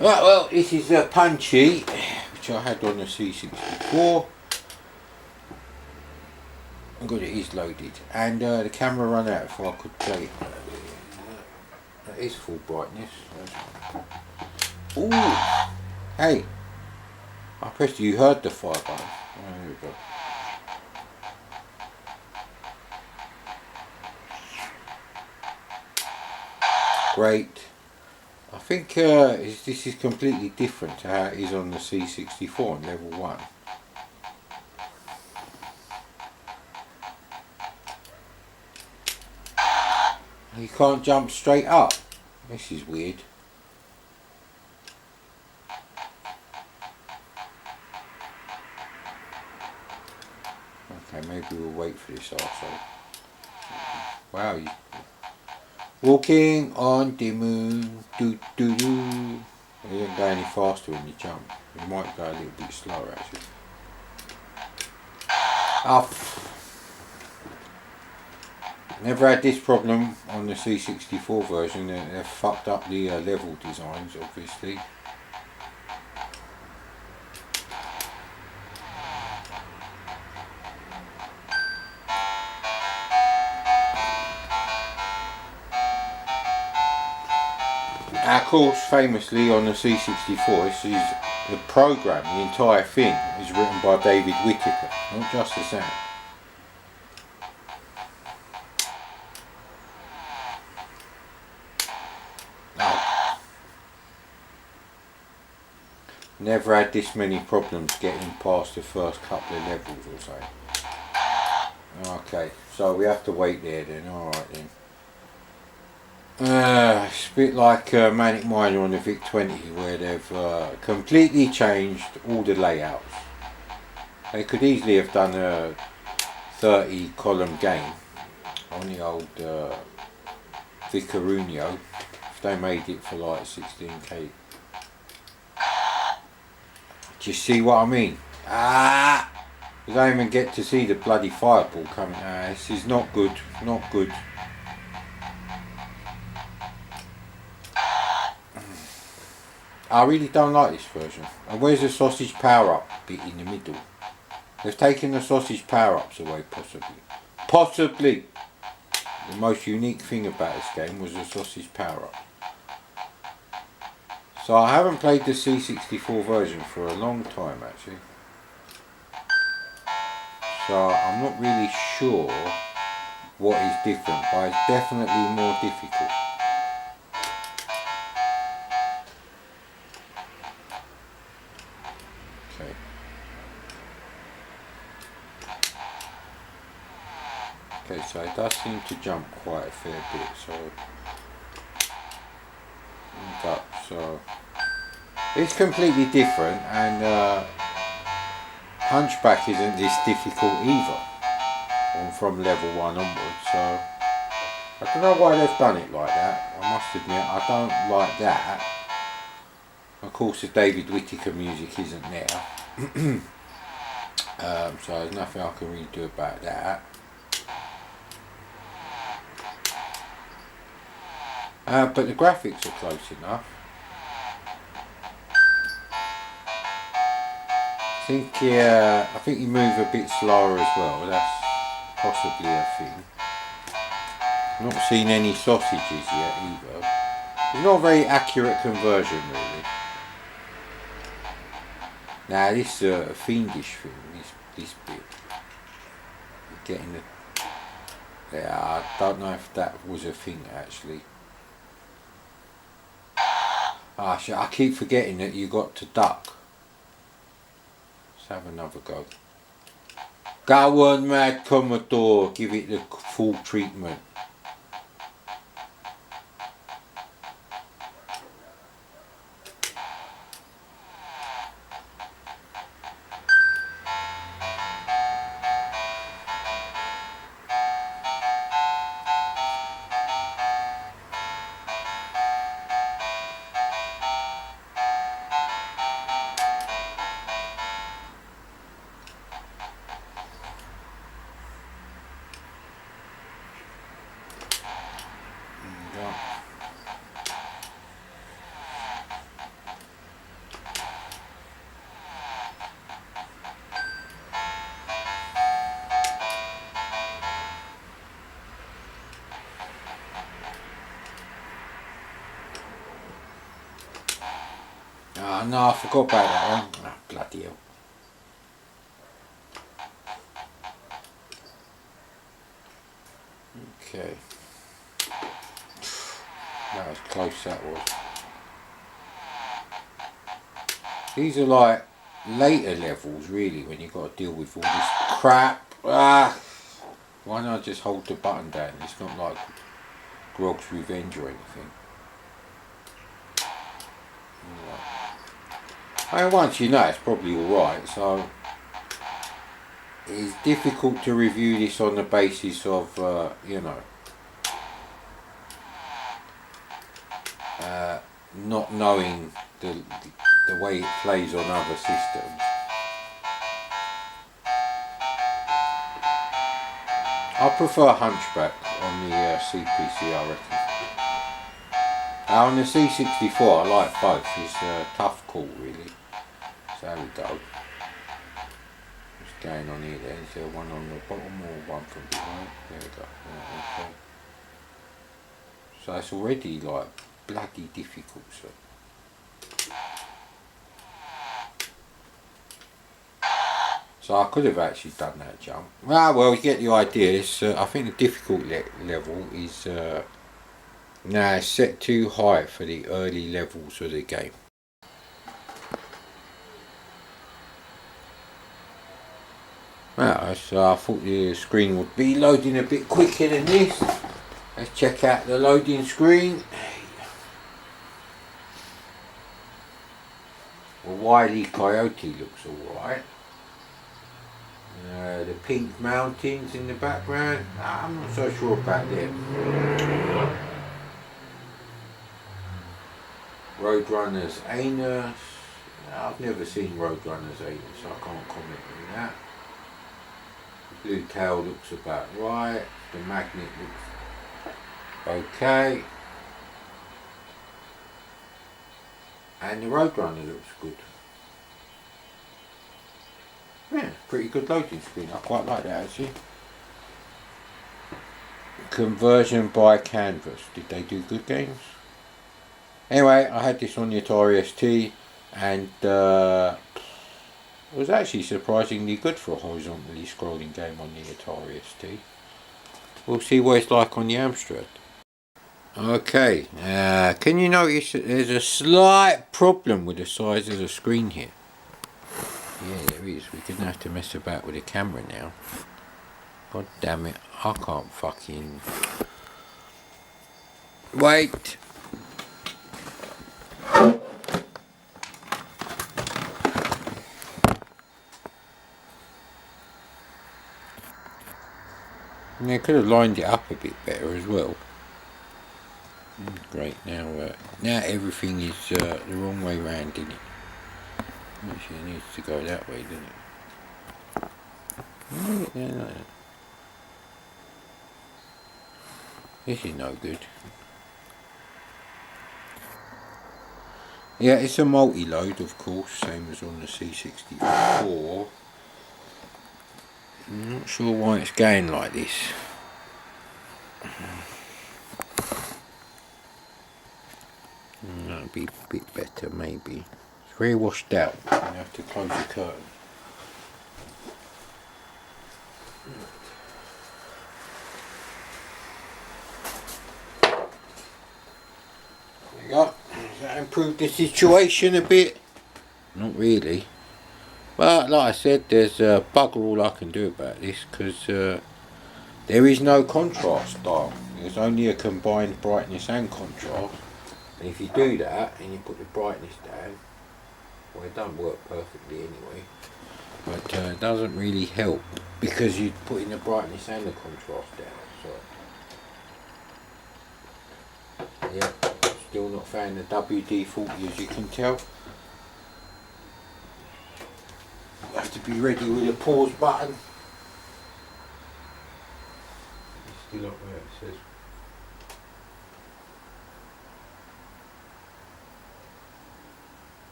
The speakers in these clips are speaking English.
Right, well, this is a Punchy, which I had on the C64. Good, it is loaded, and the camera ran out before I could play it. That is full brightness. Ooh, hey, I pressed. You heard the fire button. Oh, there we go. Great. I think this is completely different to how it is on the C64 on level 1. You can't jump straight up. This is weird. Okay, maybe we'll wait for this arsehole. Wow, walking on the moon, do do do. You don't go any faster when you jump. You might go a little bit slower actually. Up. Never had this problem on the C64 version. They've fucked up the level designs, obviously. Of course, famously on the C64, this is the program, the entire thing is written by David Whittaker, not just the sound. Never had this many problems getting past the first couple of levels or so. Okay, so we have to wait there then, alright then. It's a bit like Manic Miner on the VIC-20 where they've completely changed all the layouts. They could easily have done a 30 column game on the old Vicarunio if they made it for like 16k. Do you see what I mean? You don't even get to see the bloody fireball coming. This is not good, not good. I really don't like this version. And where's the sausage power-up bit in the middle? They've taken the sausage power-ups away, possibly. Possibly! The most unique thing about this game was the sausage power-up. So I haven't played the C64 version for a long time, actually. So I'm not really sure what is different, but it's definitely more difficult. Okay. Okay, so it does seem to jump quite a fair bit, so so it's completely different, and Hunchback isn't this difficult either, from level 1 onwards, so I don't know why they've done it like that. I must admit, I don't like that. Of course, the David Whittaker music isn't there, so there's nothing I can really do about that. But the graphics are close enough. I think you move a bit slower as well. That's possibly a thing. Not seen any sausages yet either. It's not a very accurate conversion really. Now this is a fiendish thing. This bit. You're getting the. Yeah, I don't know if that was a thing actually. I keep forgetting that you got to duck. Let's have another go. Go on, Mad Commodore, give it the full treatment. Oh no, I forgot about that one. Oh, bloody hell. Okay. That was close, that was. These are like later levels really, when you've got to deal with all this crap. Why not just hold the button down? It's not like Grog's Revenge or anything. I mean, once you know, it's probably alright, so it's difficult to review this on the basis of, you know, not knowing the way it plays on other systems. I prefer Hunchback on the CPC, I reckon. On the C64, I like both. It's a tough call, really. So there we go. What's going on here then? Is there one on the bottom or one from behind? There we go. Yeah, okay. So it's already like bloody difficult. So I could have actually done that jump. Well, you get the idea. It's, I think the difficult level is now it's set too high for the early levels of the game. Well, so I thought the screen would be loading a bit quicker than this. Let's check out the loading screen. Well, Wile E. Coyote looks alright. The pink mountains in the background, I'm not so sure about them. Roadrunner's Anus. I've never seen Roadrunner's Anus, so I can't comment on that. The blue tail looks about right. The magnet looks okay. And the Roadrunner looks good. Yeah, pretty good loading screen. I quite like that actually. Conversion by canvas. Did they do good games? Anyway, I had this on the Atari ST and it was actually surprisingly good for a horizontally scrolling game on the Atari ST. We'll see what it's like on the Amstrad. Okay, can you notice that there's a slight problem with the size of the screen here? Yeah, there is. We're going to have to mess about with the camera now. God damn it, I can't fucking... Wait! And they could have lined it up a bit better as well. Great, now everything is the wrong way round, isn't it? Actually, it needs to go that way, doesn't it? Move it down like that. This is no good. Yeah, it's a multi-load, of course, same as on the C64. I'm not sure why it's going like this. That'd be a bit better, maybe. It's very washed out. You have to close the curtain. There you go. Does that improve the situation a bit? Not really. But like I said, there's bugger all I can do about this because there is no contrast dial. There's only a combined brightness and contrast. And if you do that and you put the brightness down, well, it doesn't work perfectly anyway. But it doesn't really help because you're putting the brightness and the contrast down. So yeah, still not found the WD-40 as you can tell. You have to be ready with a pause button. It's still up where it says.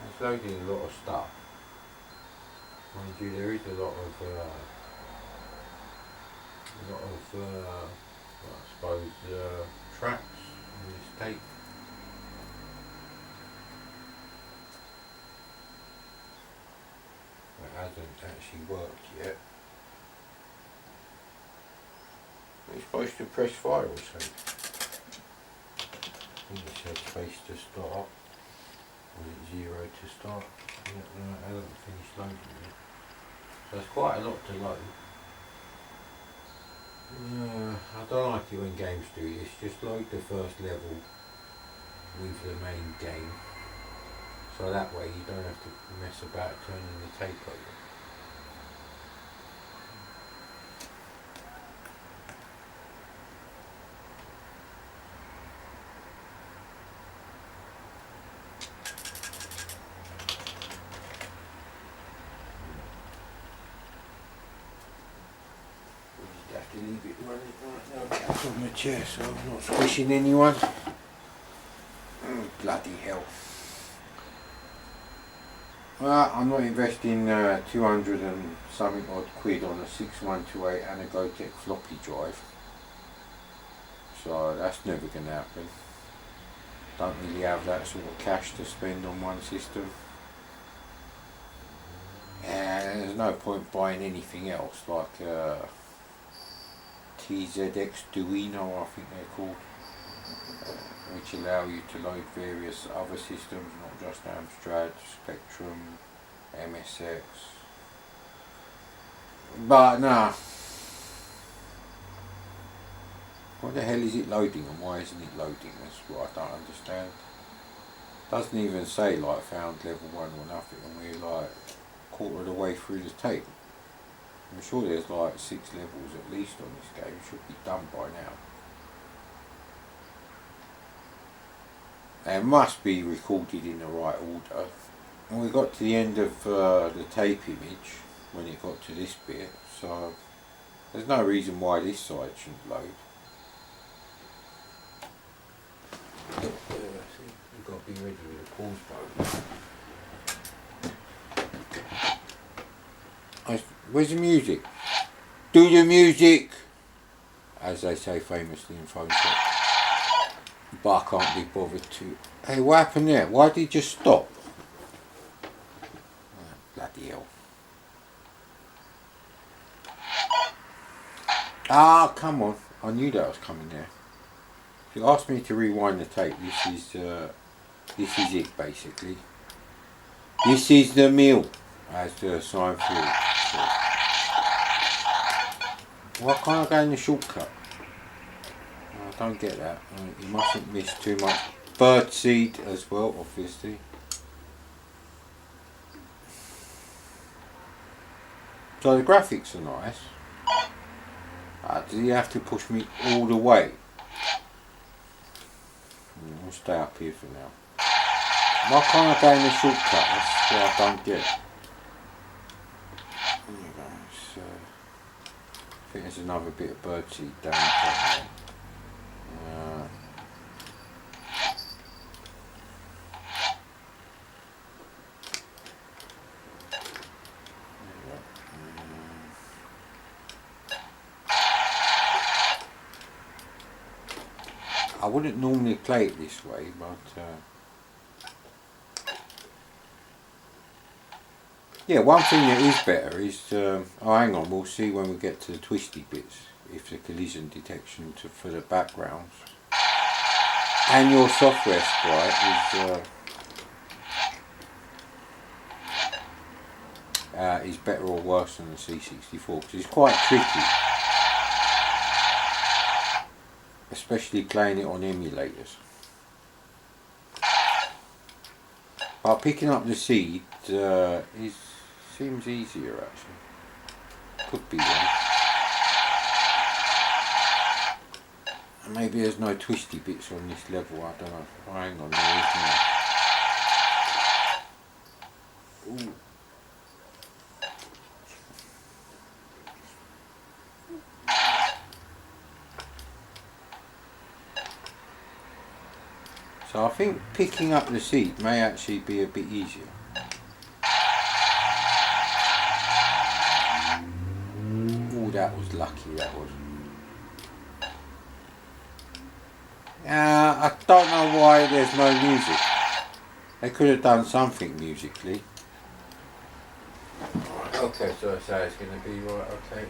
It's loading a lot of stuff. Mind you, there is a lot of a lot of, I suppose, traps on this tape. It hasn't actually worked yet. It's supposed to press fire or something. I think it said space to start. Or is it 0 to start? No, it hasn't finished loading yet. So it's quite a lot to load. I don't like it when games do this. Just load the first level with the main game. So that way you don't have to mess about turning the tape over. Have to leave it running right now. Back on the chair so I'm not squishing anyone. Bloody hell. Well, I'm not investing 200 and something odd quid on a 6128 Anagotech floppy drive. So that's never going to happen. Don't really have that sort of cash to spend on one system. And there's no point buying anything else like TZX Duino, I think they're called, which allow you to load various other systems, not just Amstrad, Spectrum, MSX. But nah. What the hell is it loading and why isn't it loading? That's what I don't understand. Doesn't even say like found level 1 or nothing, and we're like quarter of the way through the tape. I'm sure there's like 6 levels at least on this game, should be done by now. It must be recorded in the right order. And we got to the end of the tape image when it got to this bit, so there's no reason why this side shouldn't load. You've got to be ready with the pause button. Where's the music? Do the music! As they say famously in phone shop. But I can't be bothered to. Hey, what happened there? Why did it just stop? Oh, bloody hell. Ah, come on. I knew that was coming there. If you asked me to rewind the tape, this is it basically. This is the meal, as Seinfeld said. Why can't I go in the shortcut? I don't get that. You mustn't miss too much. Birdseed as well, obviously. So the graphics are nice. Do you have to push me all the way? I'll stay up here for now. Why can't I go in the shortcut? That's what I don't get. There you go. So, I think there's another bit of birdseed down there. I wouldn't normally play it this way, but yeah, one thing that is better is, oh hang on, we'll see when we get to the twisty bits, if the collision detection for the backgrounds and your software sprite is better or worse than the C64, because it's quite tricky. Especially playing it on emulators. But picking up the seed seems easier actually. Could be one. And maybe there's no twisty bits on this level, I don't know. Oh, hang on, there is now. Ooh. So I think picking up the seat may actually be a bit easier. Oh, that was lucky, that was. I don't know why there's no music. They could have done something musically. Okay, so it's going to be right, okay.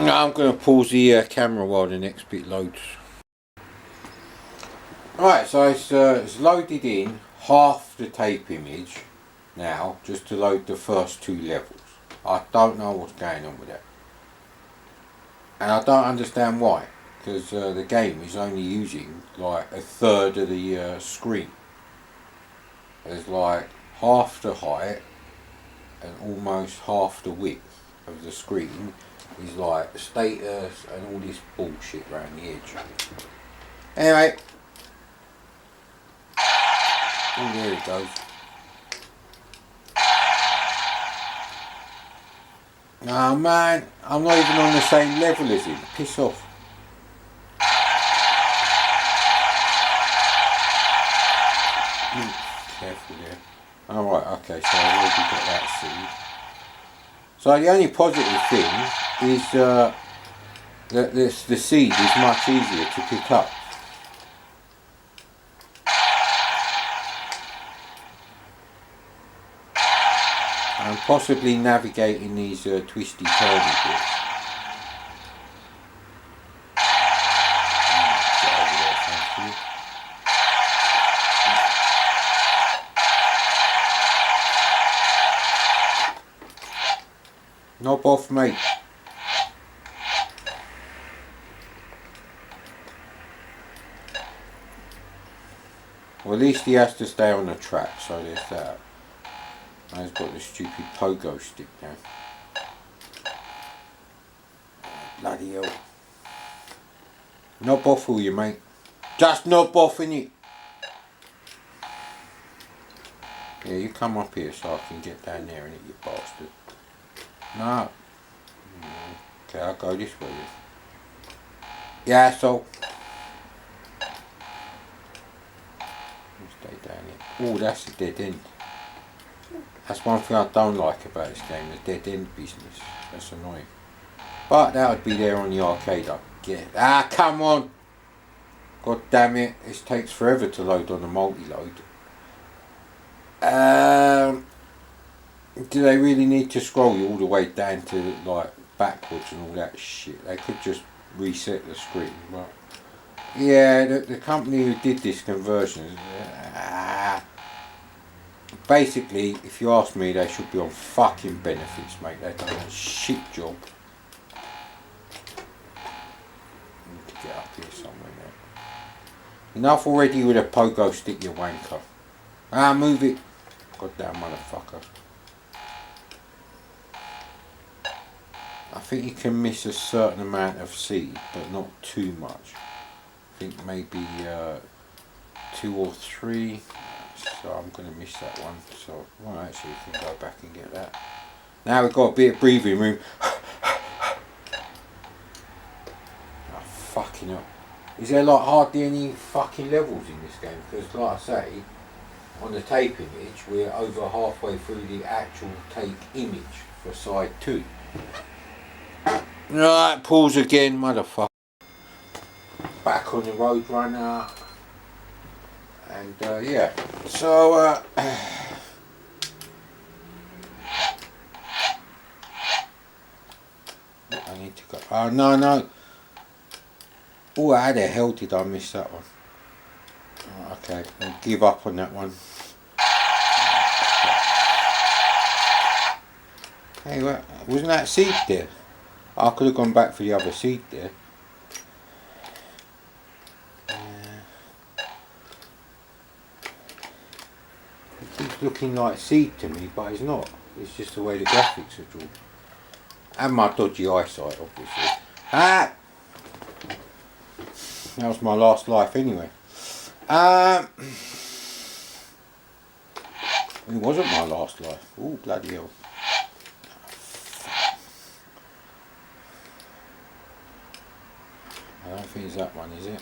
Now I'm going to pause the camera while the next bit loads. Right, so it's loaded in half the tape image now, just to load the first 2 levels. I don't know what's going on with that. And I don't understand why, because the game is only using like a third of the screen. There's like half the height and almost half the width of the screen is like status and all this bullshit around the edge. Anyway, oh, there it goes. Oh man, I'm not even on the same level as him. Piss off. Careful there. Alright, okay, so I've already got that seed. So the only positive thing is that the seed is much easier to pick up. And possibly navigating these twisty turny bits. Knob off, mate. Well, at least he has to stay on the track, so there's that. And he's got the stupid pogo stick now. Bloody hell. Knob off, will you, mate? Just knob off, innit? Yeah, you come up here so I can get down there, innit, you bastard. No. Okay, I'll go this way then. Yeah, so. Stay down here. Oh, that's a dead end. That's one thing I don't like about this game, the dead end business. That's annoying. But that would be there on the arcade, I get. Ah, come on! God damn it, this takes forever to load on the multi-load. Do they really need to scroll you all the way down to like backwards and all that shit? They could just reset the screen. But yeah, the company who did this conversion, basically, if you ask me, they should be on fucking benefits, mate. They've done a shit job. Need to get up here somewhere now. Enough already with a pogo stick, you wanker. Ah, move it. Goddamn motherfucker. I think you can miss a certain amount of seed, but not too much. I think maybe 2 or 3. So I'm going to miss that one. So, well, actually, we can go back and get that. Now we've got a bit of breathing room. Oh, fucking hell. Is there like hardly any fucking levels in this game? Because, like I say, on the tape image, we're over halfway through the actual take image for side 2. Right, pause again, motherfucker. Back on the road runner. And yeah, so I need to go. Oh no. Oh, how the hell did I miss that one? Oh, okay, I'll give up on that one. Hey, wasn't that seed there? I could have gone back for the other seed there. It keeps looking like seed to me, but it's not. It's just the way the graphics are drawn. And my dodgy eyesight, obviously. Ah! That was my last life anyway. It wasn't my last life. Oh, bloody hell. I don't think it's that one, is it?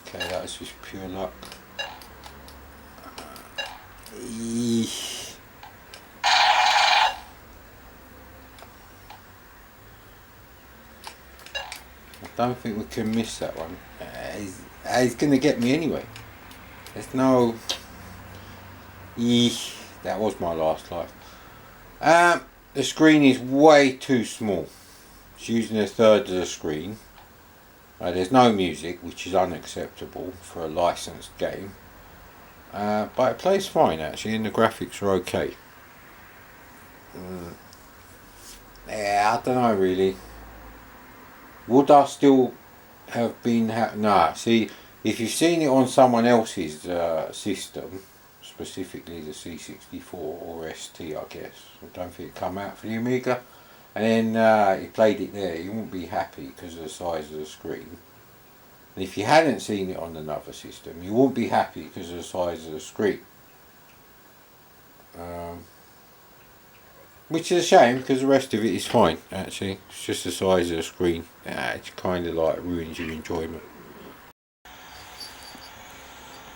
Okay, that was just pure luck. Eesh. I don't think we can miss that one. He's going to get me anyway. There's no... Eesh. That was my last life. The screen is way too small. It's using a third of the screen. There's no music, which is unacceptable for a licensed game. But it plays fine actually, and the graphics are okay. Yeah, I don't know really. Would I still have been nah, see, if you've seen it on someone else's system, specifically the C64 or ST, I guess, I don't think it come out for the Amiga, and then you played it there, you wouldn't be happy because of the size of the screen. And if you hadn't seen it on another system, you wouldn't be happy because of the size of the screen. Which is a shame because the rest of it is fine actually. It's just the size of the screen. It kind of like ruins your enjoyment.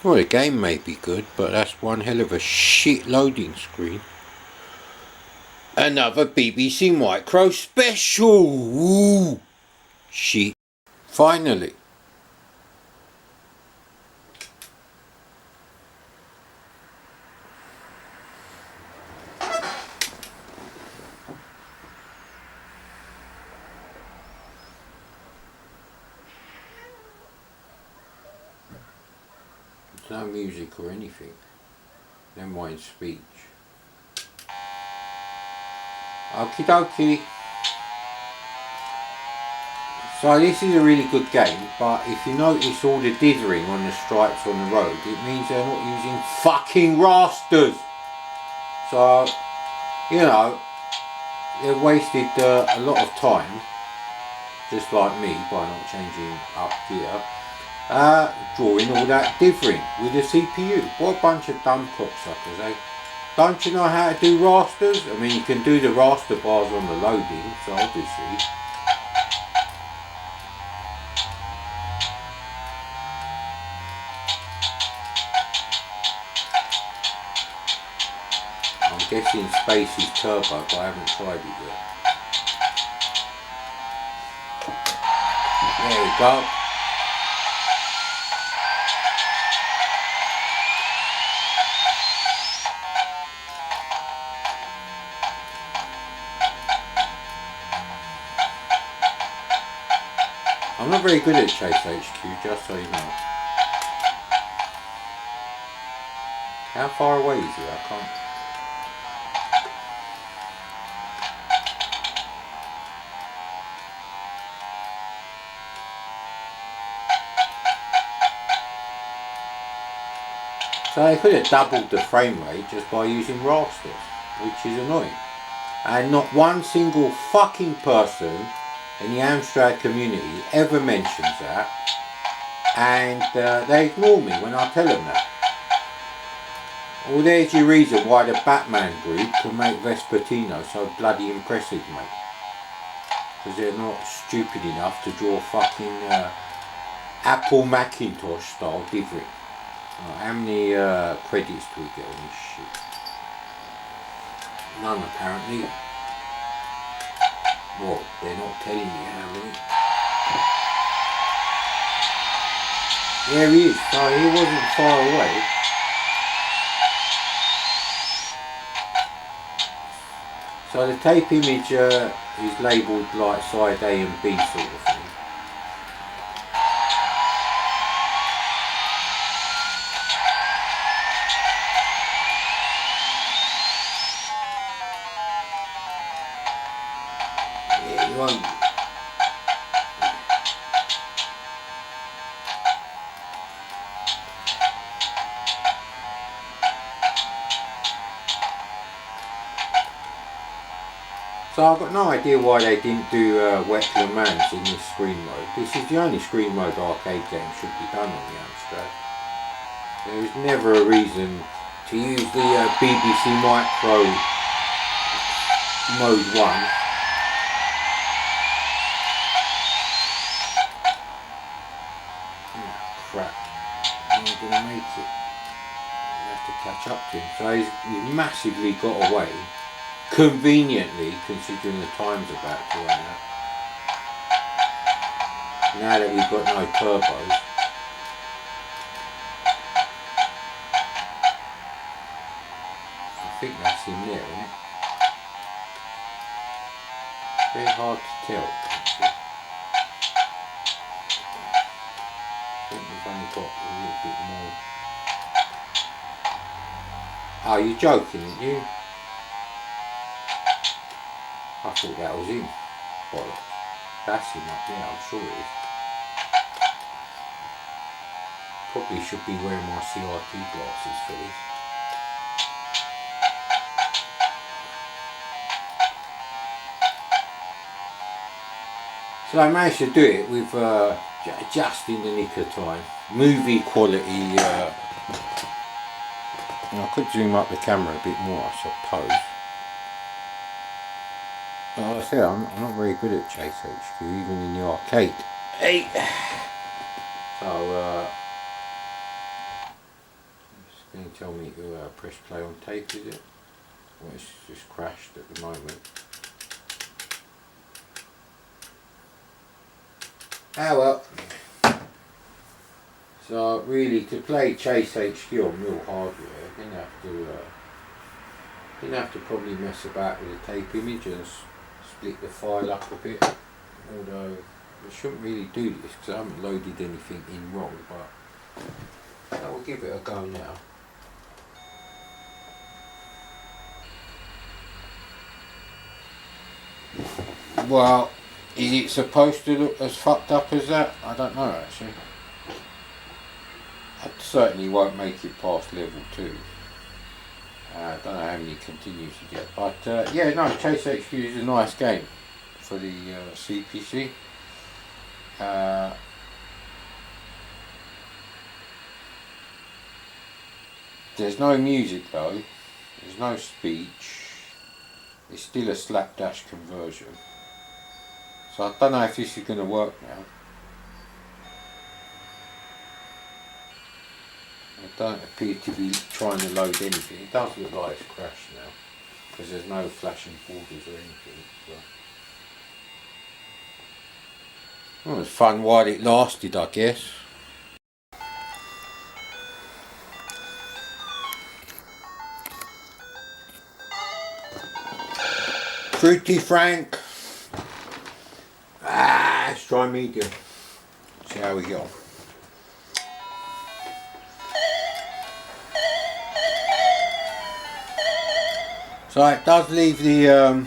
Well, the game may be good, but that's one hell of a shit loading screen. Another BBC Micro special! Woo! Shit. Finally. No music or anything. Never mind speech. Okie dokie. So this is a really good game, but if you notice all the dithering on the stripes on the road, it means they're not using fucking rasters. So, you know, they've wasted a lot of time, just like me, by not changing up gear. Drawing all that dithering with the CPU. What a bunch of dumb cocksuckers, eh? Don't you know how to do rasters? I mean, you can do the raster bars on the loading, so obviously. I'm guessing space is turbo, but I haven't tried it yet. There we go. I'm not very good at Chase HQ, just so you know. How far away is it? I can't... So they could have doubled the frame rate just by using rasters, which is annoying. And not one single fucking person in the Amstrad community ever mentions that, and they ignore me when I tell them that. Well, there's your reason why the Batman group can make Vespertino so bloody impressive, mate. Because they're not stupid enough to draw fucking Apple Macintosh style dithering. How many credits do we get on this shit? None, apparently. Well, they're not telling me how many. There he is. So he wasn't far away. So the tape image is labelled like side A and B sort of thing. Yeah, you won't. So I've got no idea why they didn't do Wet Le Mans in this screen mode. This is the only screen mode arcade game should be done on the Amstrad. There was never a reason to use the BBC Micro Mode 1. Oh, crap. I'm not going to make it. have to catch up to him. So he's massively got away, conveniently, considering the time's about to run out. Now that we've got no turbos. I think that's him there, isn't it? Very hard to tell. I think we've only got a little bit more. Oh, you're joking, aren't you? I thought that was him. Bollocks. That's him up there, I'm sure it is. Probably should be wearing my CRT glasses for this. So I managed to do it with just in the nick of time. Movie quality. I could zoom up the camera a bit more, I suppose. Like I said, I'm not very good at Chase HQ, even in the arcade. Hey. So it's going to tell me to press play on tape, is it? Well, it's just crashed at the moment. Ah well. So really, to play Chase HQ on real hardware, didn't have to probably mess about with the tape image and split the file up a bit. Although I shouldn't really do this because I haven't loaded anything in wrong, but I will give it a go now. Well, is it supposed to look as fucked up as that? I don't know actually. I certainly won't make it past level 2. I don't know how many continues you get, but yeah, no, Chase HQ is a nice game for the CPC. There's no music though, there's no speech, it's still a slapdash conversion. So I don't know if this is going to work now. I don't appear to be trying to load anything. It does look like it's crashed now because there's no flashing borders or anything. So. Well, it was fun while it lasted, I guess. Fruity Frank. Let's try medium. See how we go. So it does leave the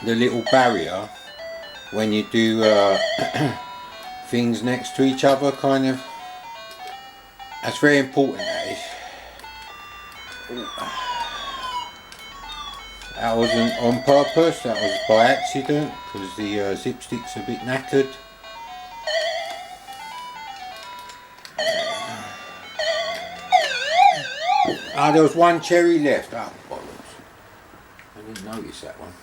little barrier when you do things next to each other, kind of. That's very important, that is. That wasn't on purpose, that was by accident, because the zip stick's a bit knackered. Ah, there was one cherry left. Ah, bollocks. I didn't notice that one.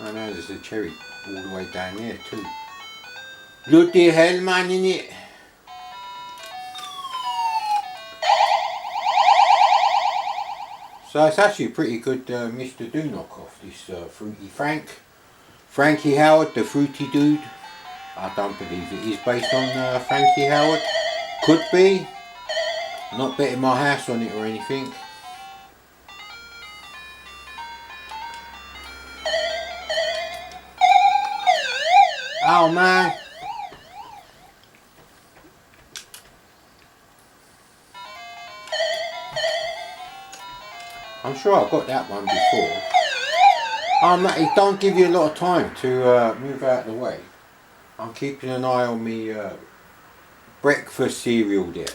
I know there's a cherry all the way down there too. Bloody hell, man, innit? So it's actually a pretty good Mr. Do knockoff, this Fruity Frank. Frankie Howard, the Fruity Dude. I don't believe it is based on Frankie Howard. Could be. Not betting my house on it or anything. Oh man. I'm sure I got that one before. Oh man, it don't give you a lot of time to move out of the way. I'm keeping an eye on me breakfast cereal there.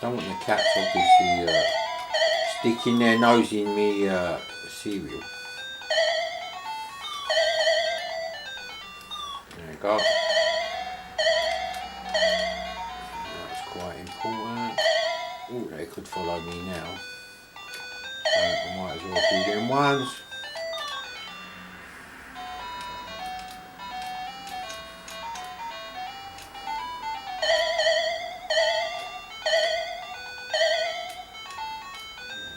Don't want the cats obviously sticking their nose in me cereal. There we go. That's quite important. Oh, they could follow me now. I might as well do them ones.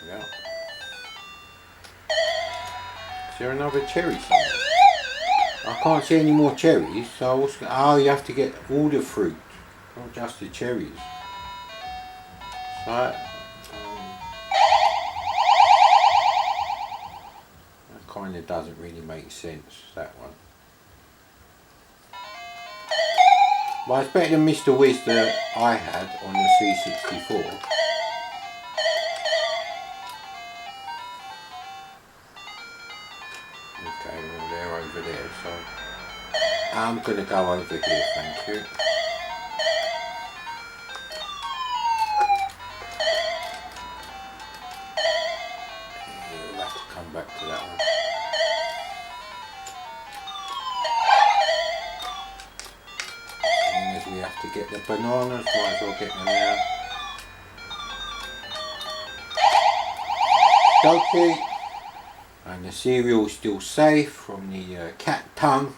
Yeah. Is there another cherry somewhere? I can't see any more cherries, so I was, oh, you have to get all the fruit, not just the cherries. So that kind of doesn't really make sense, that one. But it's better than Mr. Wiz that I had on the C64. Okay, well they're over there, so I'm going to go over here, thank you. We'll have to come back to that one. And as we have to get the bananas, might as well get them now. Okay. And the cereal is still safe from the cat tongue.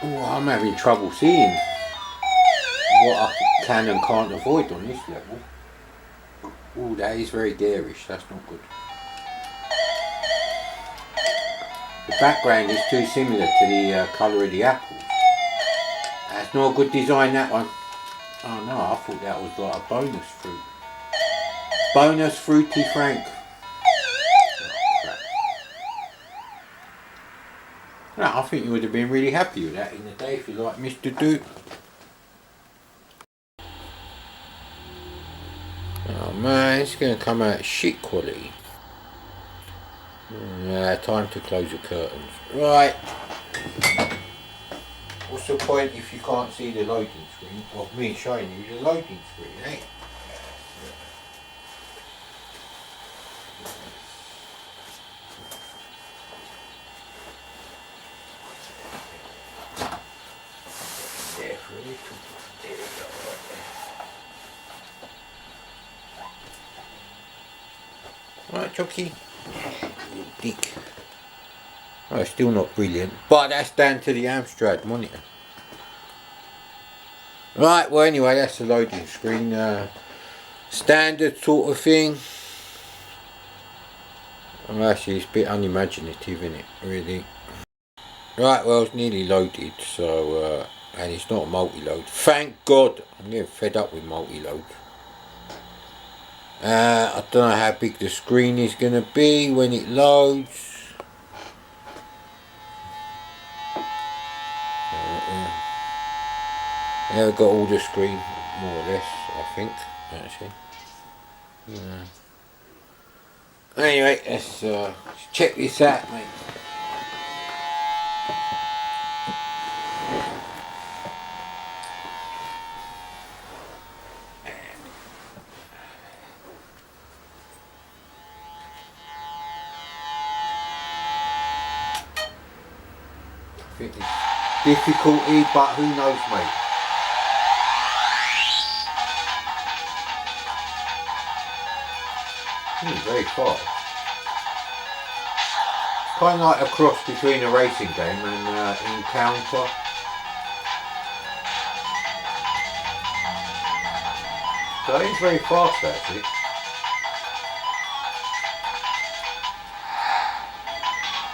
Oh, I'm having trouble seeing what I can and can't avoid on this level. Oh, that is very garish, that's not good. The background is too similar to the colour of the apples. That's not a good design, that one. Oh no, I thought that was like a bonus fruit. Bonus Fruity Frank. Oh, crap. No, I think you would have been really happy with that in the day if you like Mr. Duke. Oh man, it's going to come out shit quality. Time to close the curtains. Right. What's the point if you can't see the loading screen of me showing you the loading screen, eh? Right, Jockey. You dick. Oh, still not brilliant, but that's down to the Amstrad monitor. Right, well anyway, that's the loading screen. Standard sort of thing. Well, actually, it's a bit unimaginative, isn't it, really? Right, well, it's nearly loaded, so, and it's not a multi-load. Thank God! I'm getting fed up with multi-load. I don't know how big the screen is going to be when it loads. Yeah, I've got all the screen, more or less, I think, actually. Yeah. Anyway, let's check this out, mate. I think it's difficulty, but who knows, mate. Very fast. Kind of like a cross between a racing game and Encounter. So it's very fast, actually.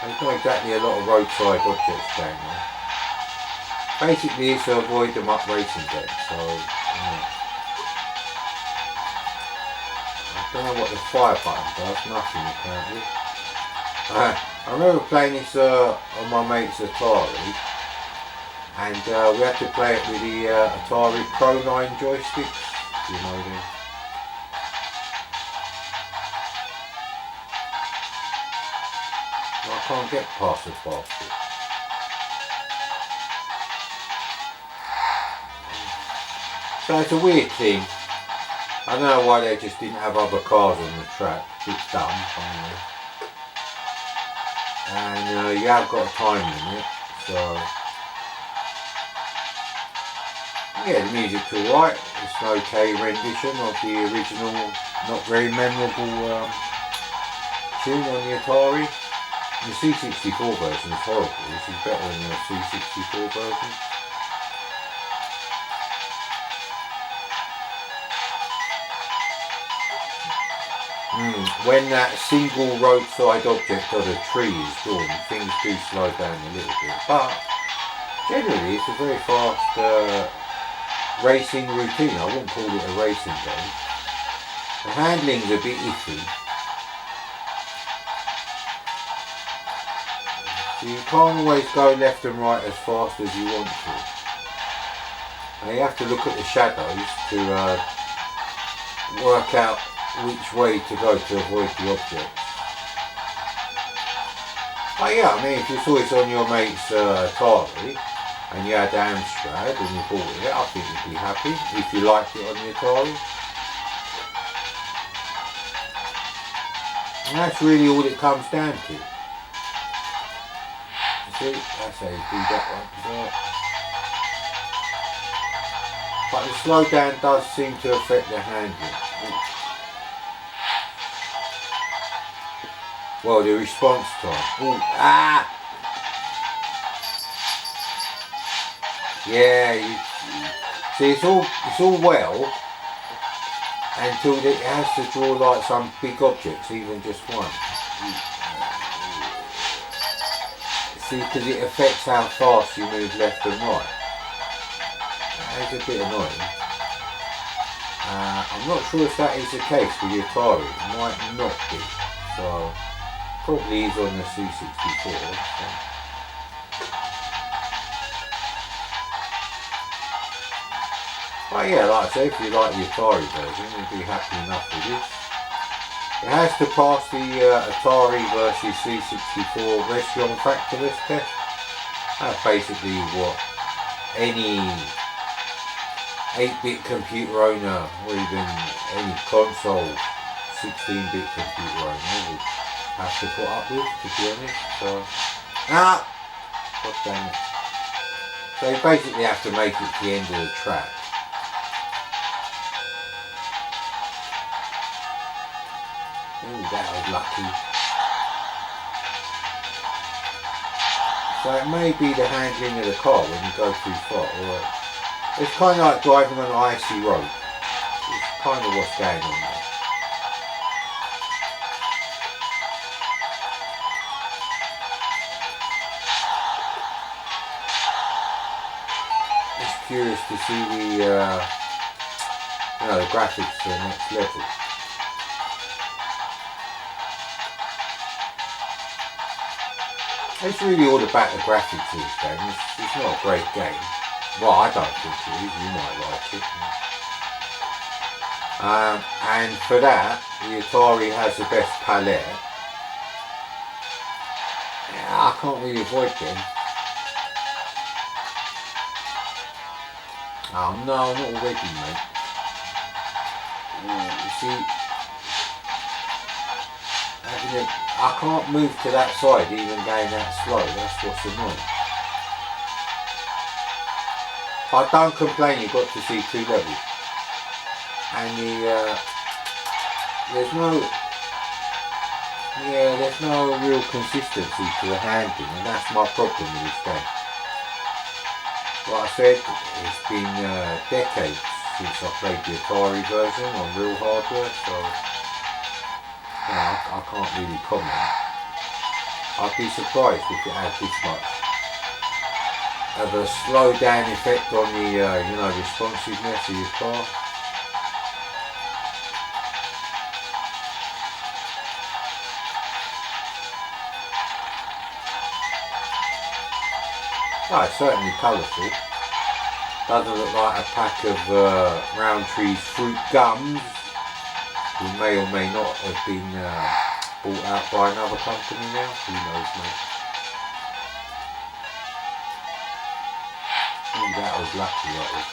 There's not exactly a lot of roadside objects going on. Basically, it's to avoid them up racing games, so yeah. I don't know what the fire button does, nothing apparently. I remember playing this on my mate's Atari, and we had to play it with the Atari Pro 9 joysticks, you know them. I can't get past the basket. So it's a weird thing. I don't know why they just didn't have other cars on the track. It's dumb, anyway. And you have got a time limit, so Yeah, the music's alright. It's an okay rendition of the original, not very memorable tune on the Atari. The C64 version is horrible. This is better than the C64 version. When that single roadside object of a tree is drawn, things do slow down a little bit. But generally, it's a very fast racing routine. I wouldn't call it a racing game. The handling's a bit iffy. So you can't always go left and right as fast as you want to. And you have to look at the shadows to work out which way to go to avoid the objects. But yeah, I mean, if you saw it on your mate's Atari and you had Amstrad and you bought it, I think you'd be happy if you liked it on the Atari. And that's really all it comes down to. You see, that's how you do that one. So, but the slowdown does seem to affect the handling. Well, the response time. Ooh, ah! Yeah, see, it's all well until it has to draw like some big objects, even just one. See, because it affects how fast you move left and right. That's a bit annoying. I'm not sure if that is the case with the Atari. It might not be. So. Probably is on the C64. So. But yeah, like I say, if you like the Atari version, you'll be happy enough with this. It has to pass the Atari versus C64 restaurant factorless test. That's basically what any 8-bit computer owner, or even any console 16-bit computer owner would have to put up with, to be honest. So, god damn it. So you basically have to make it to the end of the track. Ooh, that was lucky. So it may be the handling of the car when you go too far. Or it's kind of like driving on an icy road. It's kind of what's going on there. Curious to see the the graphics to the next level. It's really all about the graphics of this game. It's not a great game. Well, I don't think it is. You might like it. And for that, the Atari has the best palette. Yeah, I can't really avoid them. Oh no, not already, mate. You see, I can't move to that side even going that slow. That's what's annoying. But don't complain, you've got to see 2 levels. And there's no real consistency to the handling, and that's my problem with this game. Like I said, it's been decades since I played the Atari version on real hardware, so I can't really comment. I'd be surprised if it had this much of a slow down effect on the responsiveness of your car. Oh, it's certainly colourful. Doesn't look like a pack of Roundtree's fruit gums, who may or may not have been bought out by another company now. Who knows, mate? Ooh, that was lucky, that was.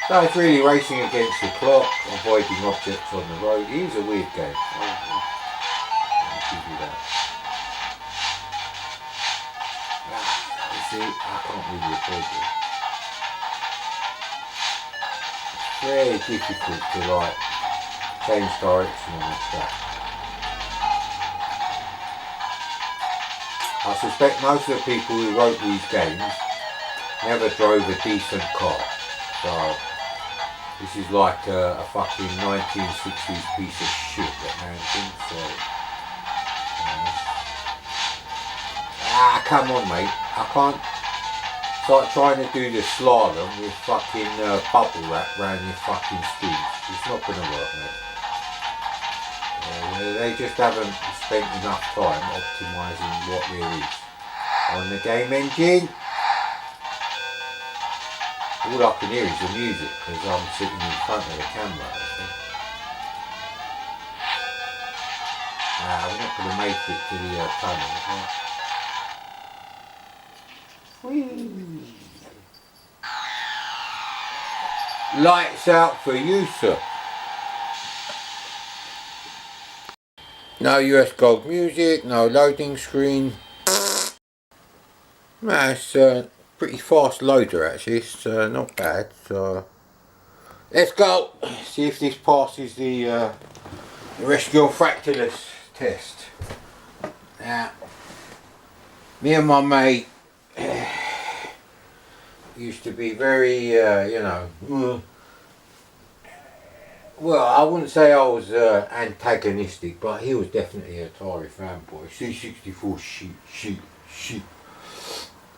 So it's really racing against the clock, avoiding objects on the road. It is a weird game. I'll give you that. See, I can't really avoid it. very difficult to like change direction on this track. I suspect most of the people who wrote these games never drove a decent car, so this is like a fucking 1960s piece of shit that man thinks so. Come on mate, I can't. It's like trying to do the slalom with fucking bubble wrap around your fucking skis. It's not going to work, mate. They just haven't spent enough time optimising what there is on the game engine. All I can hear is the music because I'm sitting in front of the camera. We're not going to make it to the tunnel. Lights out for you, sir. No US Gold music, no loading screen. It's a pretty fast loader actually, it's not bad. So let's go, see if this passes the Rescue Fractalus test. Now, me and my mate used to be very, you know, well, I wouldn't say I was antagonistic, but he was definitely an Atari fanboy. C64 shit.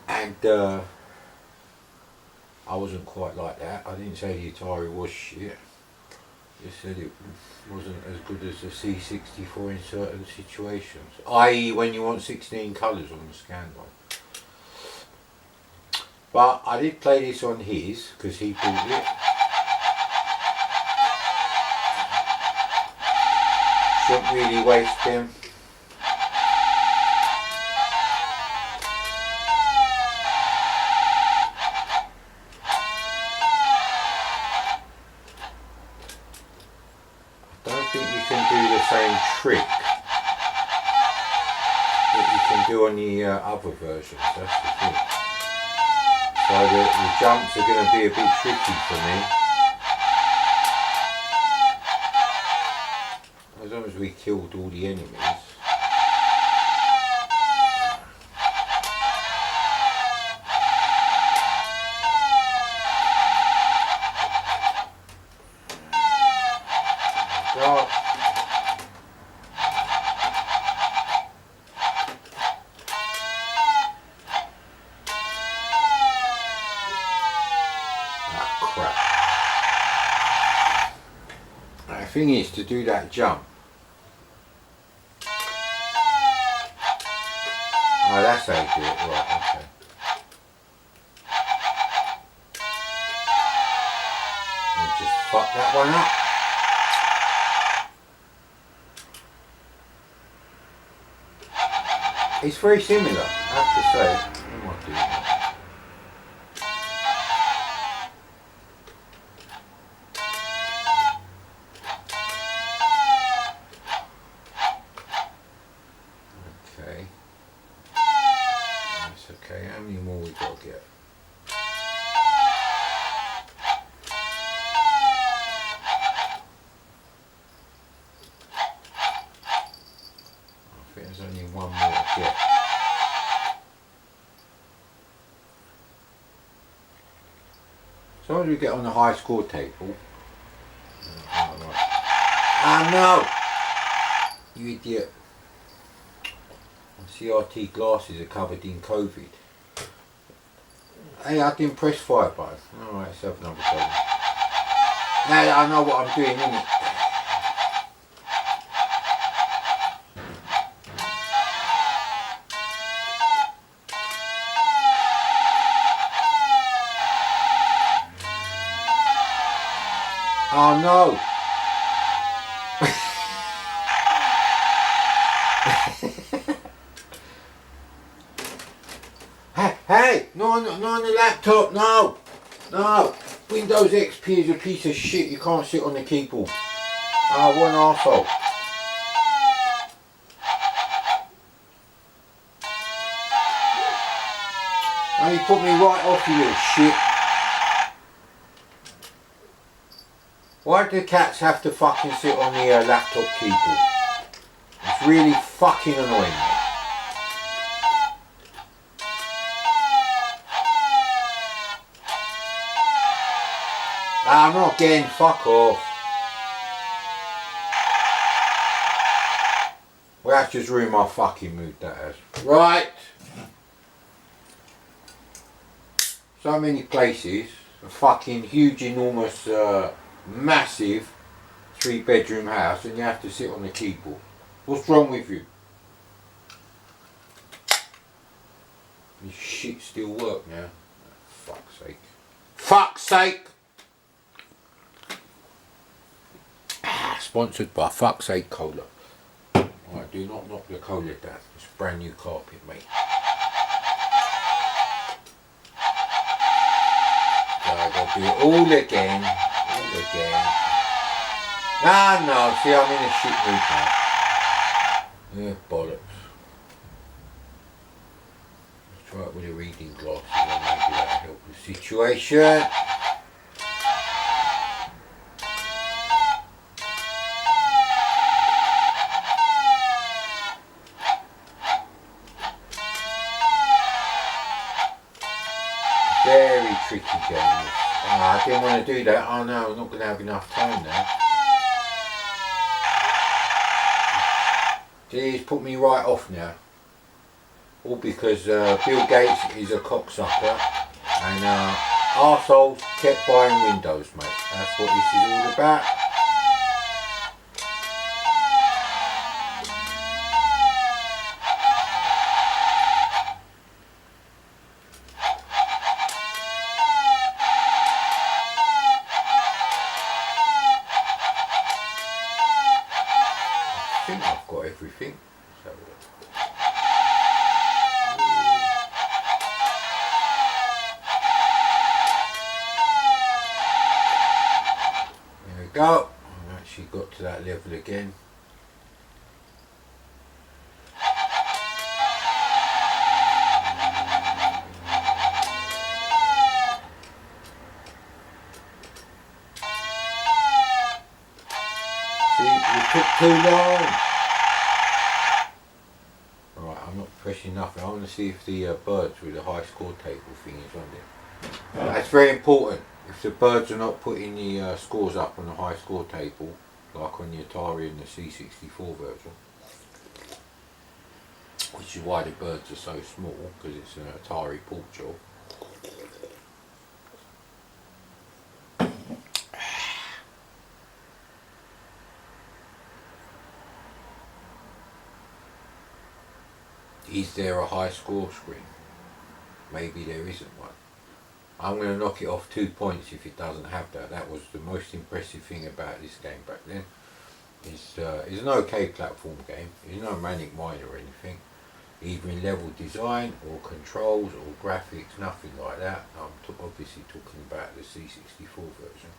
And I wasn't quite like that. I didn't say the Atari was shit. Just said it wasn't as good as the C64 in certain situations. I.e. when you want 16 colours on the scan line. But I did play this on his, because he bought it. Shouldn't really waste them. I don't think you can do the same trick that you can do on the other versions, that's the thing. So the jumps are going to be a bit tricky for me. As long as we killed all the enemies. Go. Crap. The thing is to do that jump. Oh, that's how you do it, right, okay. And just fuck that one up. It's very similar, I have to say. I might do that. Okay. That's okay. How many more we got to get? I think there's only one more to get. As long as we get on the high score table. Ah no! You idiot. CRT glasses are covered in COVID. Hey, I didn't press fire button. Alright, let's have another go. Now that I know what I'm doing, innit? Oh no! Hey, not on the laptop, no! No! Windows XP is a piece of shit, you can't sit on the keyboard. Oh, what an arsehole. Now you put me right off, you little shit. Why do cats have to fucking sit on the laptop keyboard? It's really fucking annoying me. I'm not getting, fuck off. Well, that's just ruined my fucking mood, that has. Right. So many places, a fucking huge, enormous, massive 3-bedroom house, and you have to sit on the keyboard. What's wrong with you? This shit still work now. Oh, fuck's sake. Fuck's sake! Sponsored by Fuck's Sake Cola. Alright, do not knock the cola down. It's brand new carpet, mate. So I gotta do it all again. No, see, I'm in a shit mood now. Yeah, bollocks. Let's try it with a reading glasses and maybe that'll help the situation. Very tricky game. I didn't want to do that. Oh no, I'm not going to have enough time now. Jeez, put me right off now. All because Bill Gates is a cocksucker and arseholes kept buying Windows, mate. That's what this is all about. I think I've got everything. So, there we go. I've actually got to that level again. It took too long. Right, I'm not pressing nothing. I want to see if the birds with the high score table thing is on there. That's very important. If the birds are not putting the scores up on the high score table, like on the Atari and the C64 version, which is why the birds are so small, because it's an Atari port job. Is there a high score screen? Maybe there isn't one. I'm going to knock it off 2 points if it doesn't have that. That was the most impressive thing about this game back then. It's an okay platform game. There's no Manic Mine or anything, either in level design or controls or graphics, nothing like that. I'm obviously talking about the C64 version.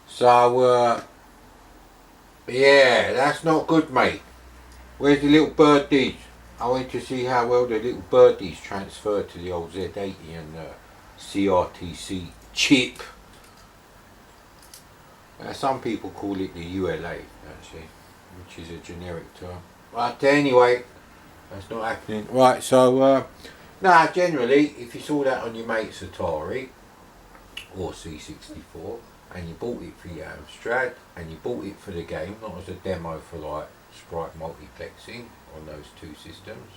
So, yeah, that's not good, mate. Where's the little birdies? I went to see how well the little birdies transferred to the old Z80 and CRTC chip. Some people call it the ULA, actually, which is a generic term. But anyway, that's not happening. Right, so, generally, if you saw that on your mate's Atari or C64, and you bought it for your Amstrad, and you bought it for the game, not as a demo for like sprite multiplexing on those two systems,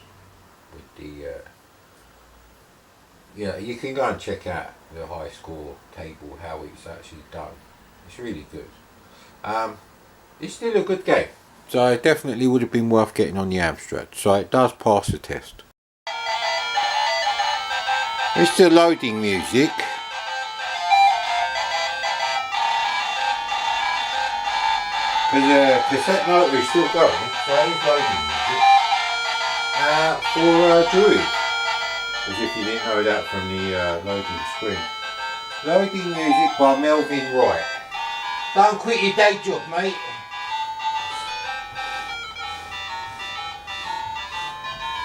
with the, you can go and check out the high score table, how it's actually done. It's really good. It's still a good game. So it definitely would have been worth getting on the Amstrad. So it does pass the test. It's the loading music. Because the cassette motor is still going, so it's loading music. For Druid. As if you didn't know that from the loading screen. Loading music by Melvin Wright. Don't quit your day job, mate.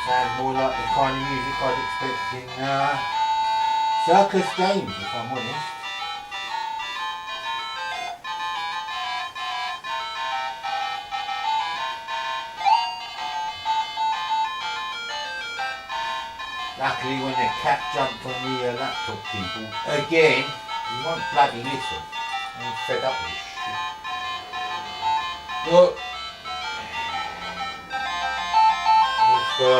Sounds more like the kind of music I'd expect in circus games, if I'm honest. luckily when the cat jumped on the laptop keyboard again, he won't bloody listen. I'm fed up with this shit. Look, if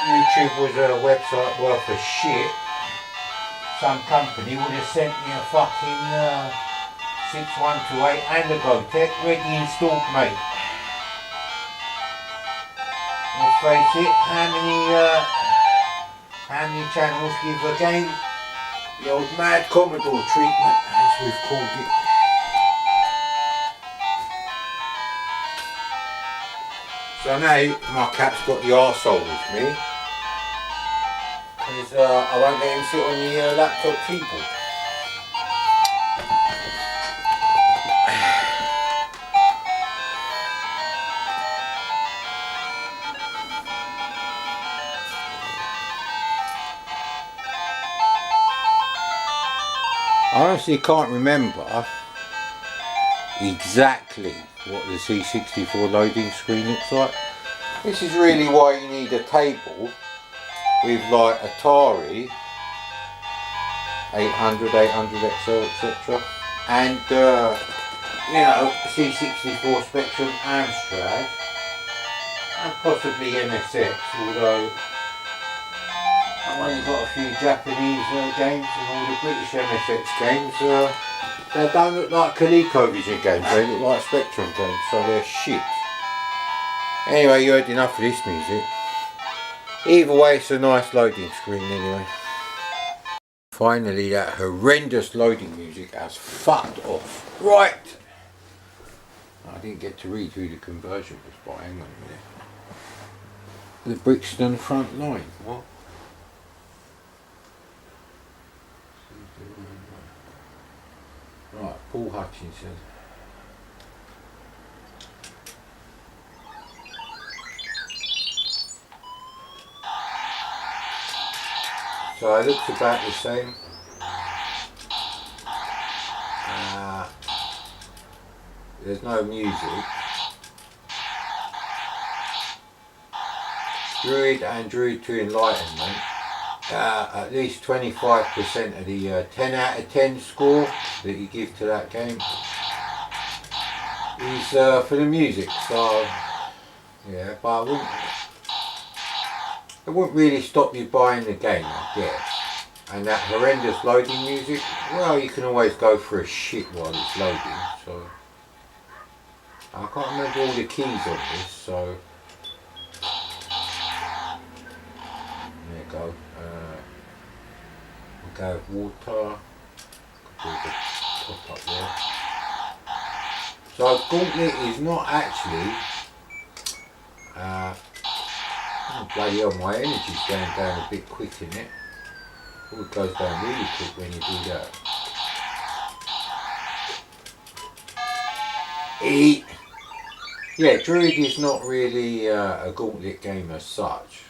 YouTube was a website worth of shit, some company would have sent me a fucking 6128 and a GoTech ready installed, mate. Let's face it, how many channels give a game the old Mad Commodore treatment, as we've called it. So now my cat's got the arsehole with me, because I won't let him sit on the laptop keyboard. I honestly can't remember exactly what the C64 loading screen looks like. This is really why you need a table with like Atari 800, 800XL, etc. and you know, C64 Spectrum Amstrad and possibly MSX, although I've only got a few Japanese games and all the British MSX games. They don't look like ColecoVision games, they look like Spectrum games, so they're shit. Anyway, you heard enough of this music. Either way, it's a nice loading screen anyway. Finally, that horrendous loading music has fucked off. Right! I didn't get to read who the conversion was by, hang on a minute. The Brixton front line, what? Right, Paul Hutchinson. So it looks about the same. There's no music. Druid and Druid to Enlightenment. At least 25% of the 10 out of 10 score that you give to that game is for the music. So yeah, but it wouldn't really stop you buying the game, I guess. And that horrendous loading music, well, you can always go for a shit while it's loading. So I can't remember all the keys on this, so there you go. We'll go with water. Put the top up there. So Gauntlet is not actually oh, bloody hell, my energy's going down a bit quick in it. Oh, it goes down really quick when you do that. Yeah, Druid is not really a Gauntlet game as such.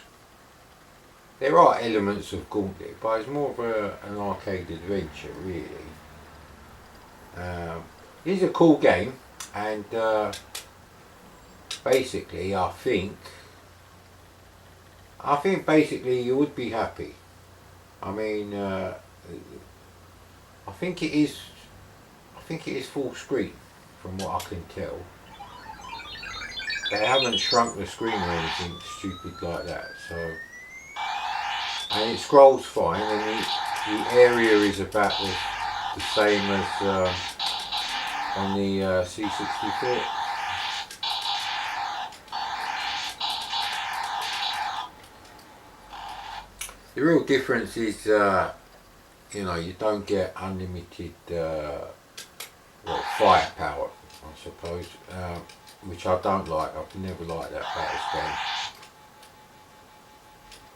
There are elements of Gauntlet, but it's more of an arcade adventure, really. It is a cool game, and basically, I think basically you would be happy. I mean, I think it is full screen, from what I can tell. They haven't shrunk the screen or anything stupid like that, so. And it scrolls fine, and the area is about the same as on the C64. The real difference is, you know, you don't get unlimited firepower, I suppose, which I don't like. I've never liked that about this game.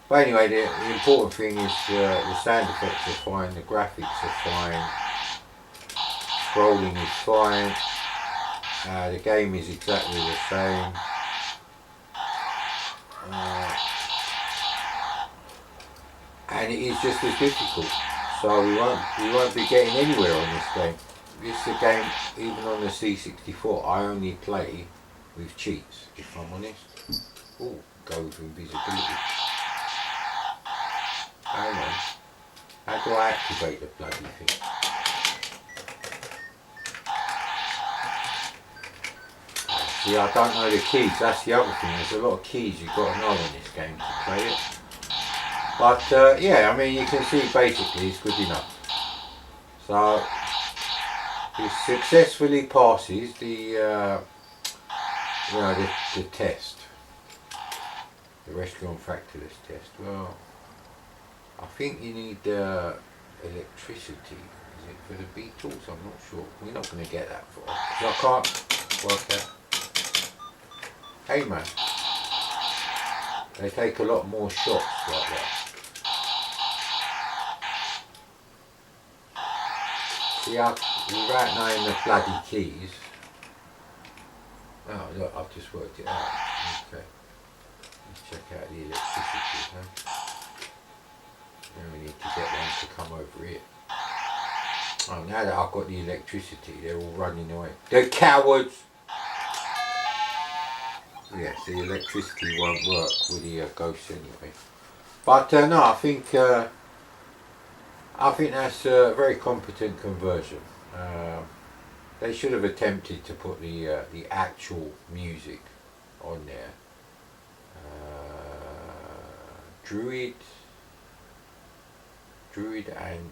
But anyway, the important thing is the sound effects are fine, the graphics are fine, scrolling is fine, the game is exactly the same. And it is just as difficult, so we won't be getting anywhere on this game. This is a game, even on the C64, I only play with cheats, if I'm honest. Oh, go with invisibility. Hang on. How do I activate the bloody thing? See, I don't know the keys. That's the other thing. There's a lot of keys you've got to know in this game to play it. But yeah, I mean, you can see basically it's good enough. So it successfully passes the the test, the rescue on factorless test. Well, I think you need electricity. Is it for the Beatles? I'm not sure. We're not going to get that far because I can't work out. Hey man, they take a lot more shots like that. See, without knowing the bloody keys. Oh look, I've just worked it out. Okay, let's check out the electricity. Now we need to get one to come over here. Oh, now that I've got the electricity, they're all running away. They're cowards! Yes, the electricity won't work with the ghosts anyway. But no, I think that's a very competent conversion. They should have attempted to put the actual music on there. Druid, and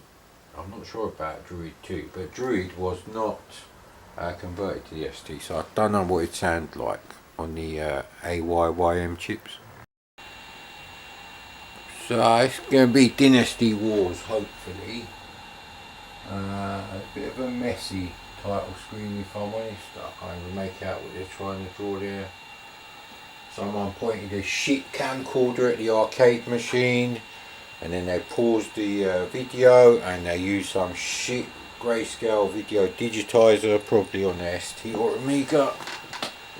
I'm not sure about Druid 2, but Druid was not converted to the ST, so I don't know what it sounds like on the AYYM chips. So it's going to be Dynasty Wars, hopefully. A bit of a messy title screen if I'm honest. I can't even make out what they're trying to draw there. Someone pointed a shit camcorder at the arcade machine, and then they paused the video and they used some shit grayscale video digitizer, probably on the ST or Amiga.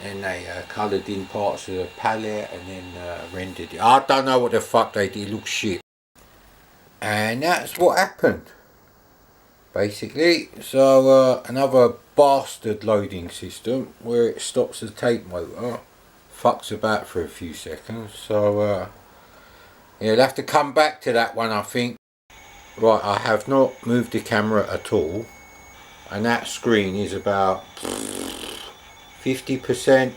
Then they coloured in parts of the palette and then rendered it. I don't know what the fuck they did, it looks shit. And that's what happened, basically. So another bastard loading system where it stops the tape motor, fucks about for a few seconds. So yeah, you'll have to come back to that one, I think. Right, I have not moved the camera at all, and that screen is about 50%,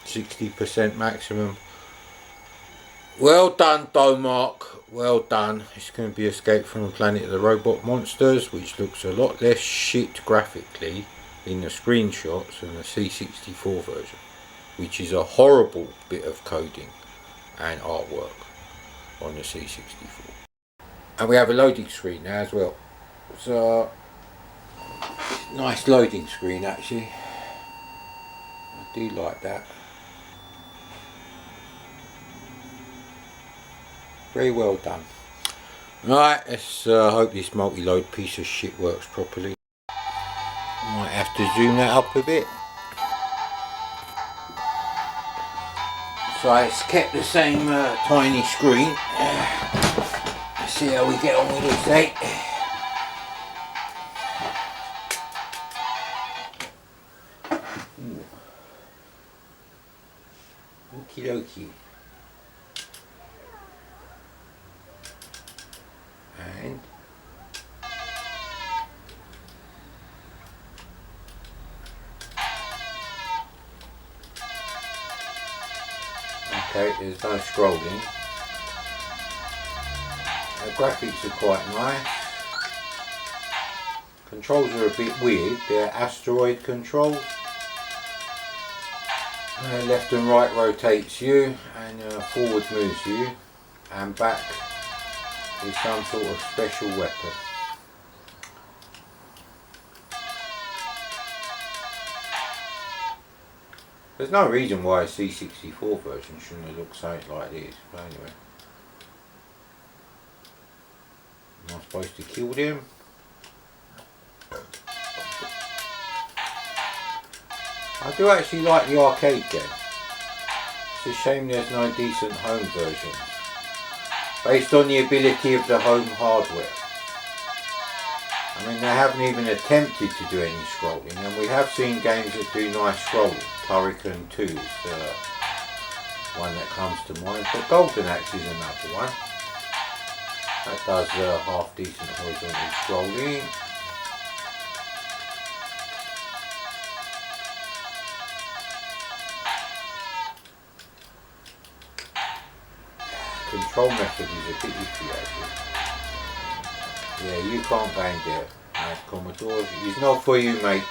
60% maximum. Well done, Domark, well done. It's going to be Escape from the Planet of the Robot Monsters, which looks a lot less shit graphically in the screenshots than the C64 version, which is a horrible bit of coding and artwork on the C64. And we have a loading screen now as well. So, nice loading screen actually. I do like that. Very well done. Right, let's hope this multi-load piece of shit works properly. Might have to zoom that up a bit. So it's kept the same tiny screen. Let's see how we get on with this, eh? Okie dokie. And okay, there's no scrolling. The graphics are quite nice. Controls are a bit weird. They're asteroid controls. Left and right rotates you, and forward moves you, and back is some sort of special weapon. There's no reason why a C64 version shouldn't have looked something like this, but anyway. Am I supposed to kill them? I do actually like the arcade game. It's a shame there's no decent home versions, based on the ability of the home hardware. I mean, they haven't even attempted to do any scrolling, and we have seen games that do nice scrolling. Turrican 2 is the one that comes to mind, but Golden Axe is another one. That does half decent horizontal scrolling. Control method is a bit iffy actually. Yeah, you can't go in there, mate, Commodore. It's not for you, mate.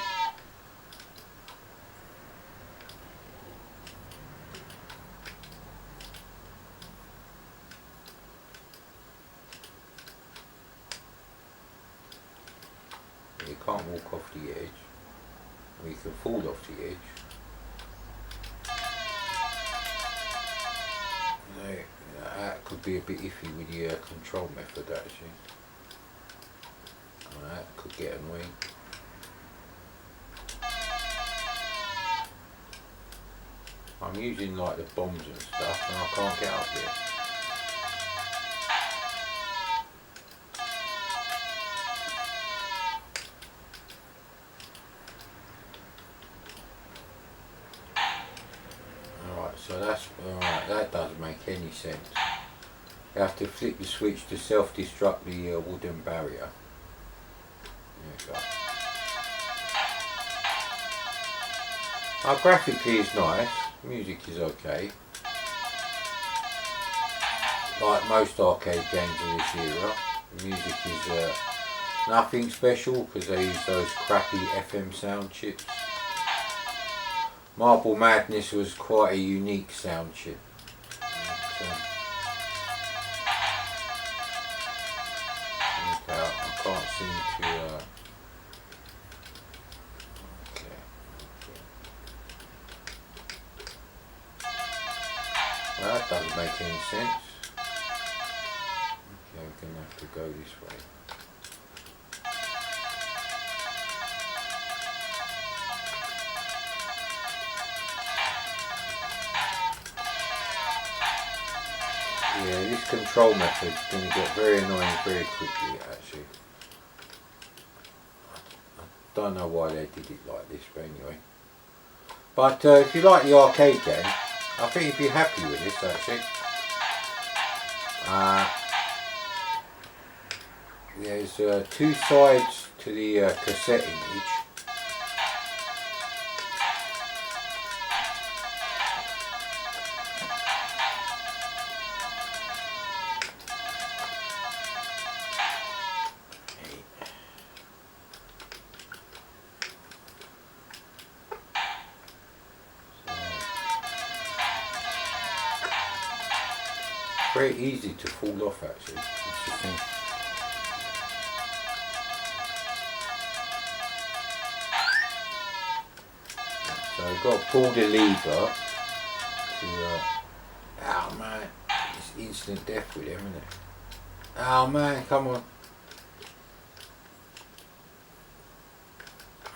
You can't walk off the edge. Or you can fall off the edge. That could be a bit iffy with the control method actually. That could get annoying. I'm using like the bombs and stuff and I can't get up there. Alright, so that's alright, that doesn't make any sense. You have to flip the switch to self-destruct the wooden barrier. There you go. Graphically it's nice, music is okay. Like most arcade games of this era, the music is nothing special because they use those crappy FM sound chips. Marble Madness was quite a unique sound chip. Okay, I can't seem to well, that doesn't make any sense. Okay, we're going to have to go this way. Yeah, this control method is going to get very annoying very quickly actually. I don't know why they did it like this, but anyway. But if you like the arcade game, I think you'd be happy with this actually. There's two sides to the cassette image. Very easy to fall off actually. It's the thing. So we've got to pull the lever to oh man, it's instant death with him, isn't it? Oh man, come on.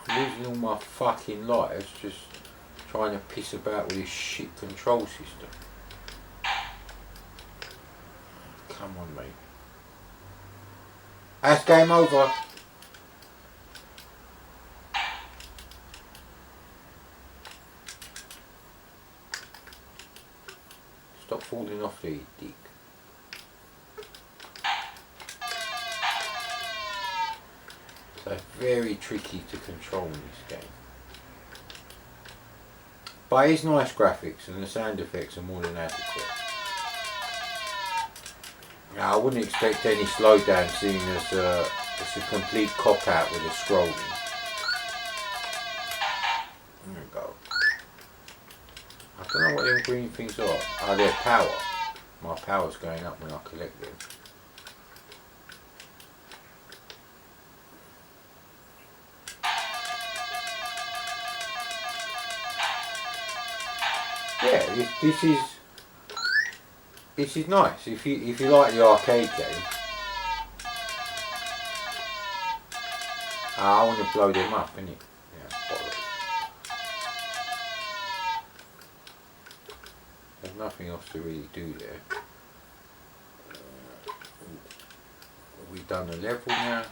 I'm losing all my fucking lives just trying to piss about with this shit control system. Come on, mate. That's game over. Stop falling off the dick. So very tricky to control in this game. But it's nice graphics and the sound effects are more than adequate. Now, I wouldn't expect any slowdown seeing as it's a complete cop-out with the scrolling. There we go. I don't know what them green things are. Oh, they're power. My power's going up when I collect them. Yeah, this is nice. If you like the arcade game, I want to blow them up, innit? Yeah, bollocks. There's nothing else to really do there. We've done the level now.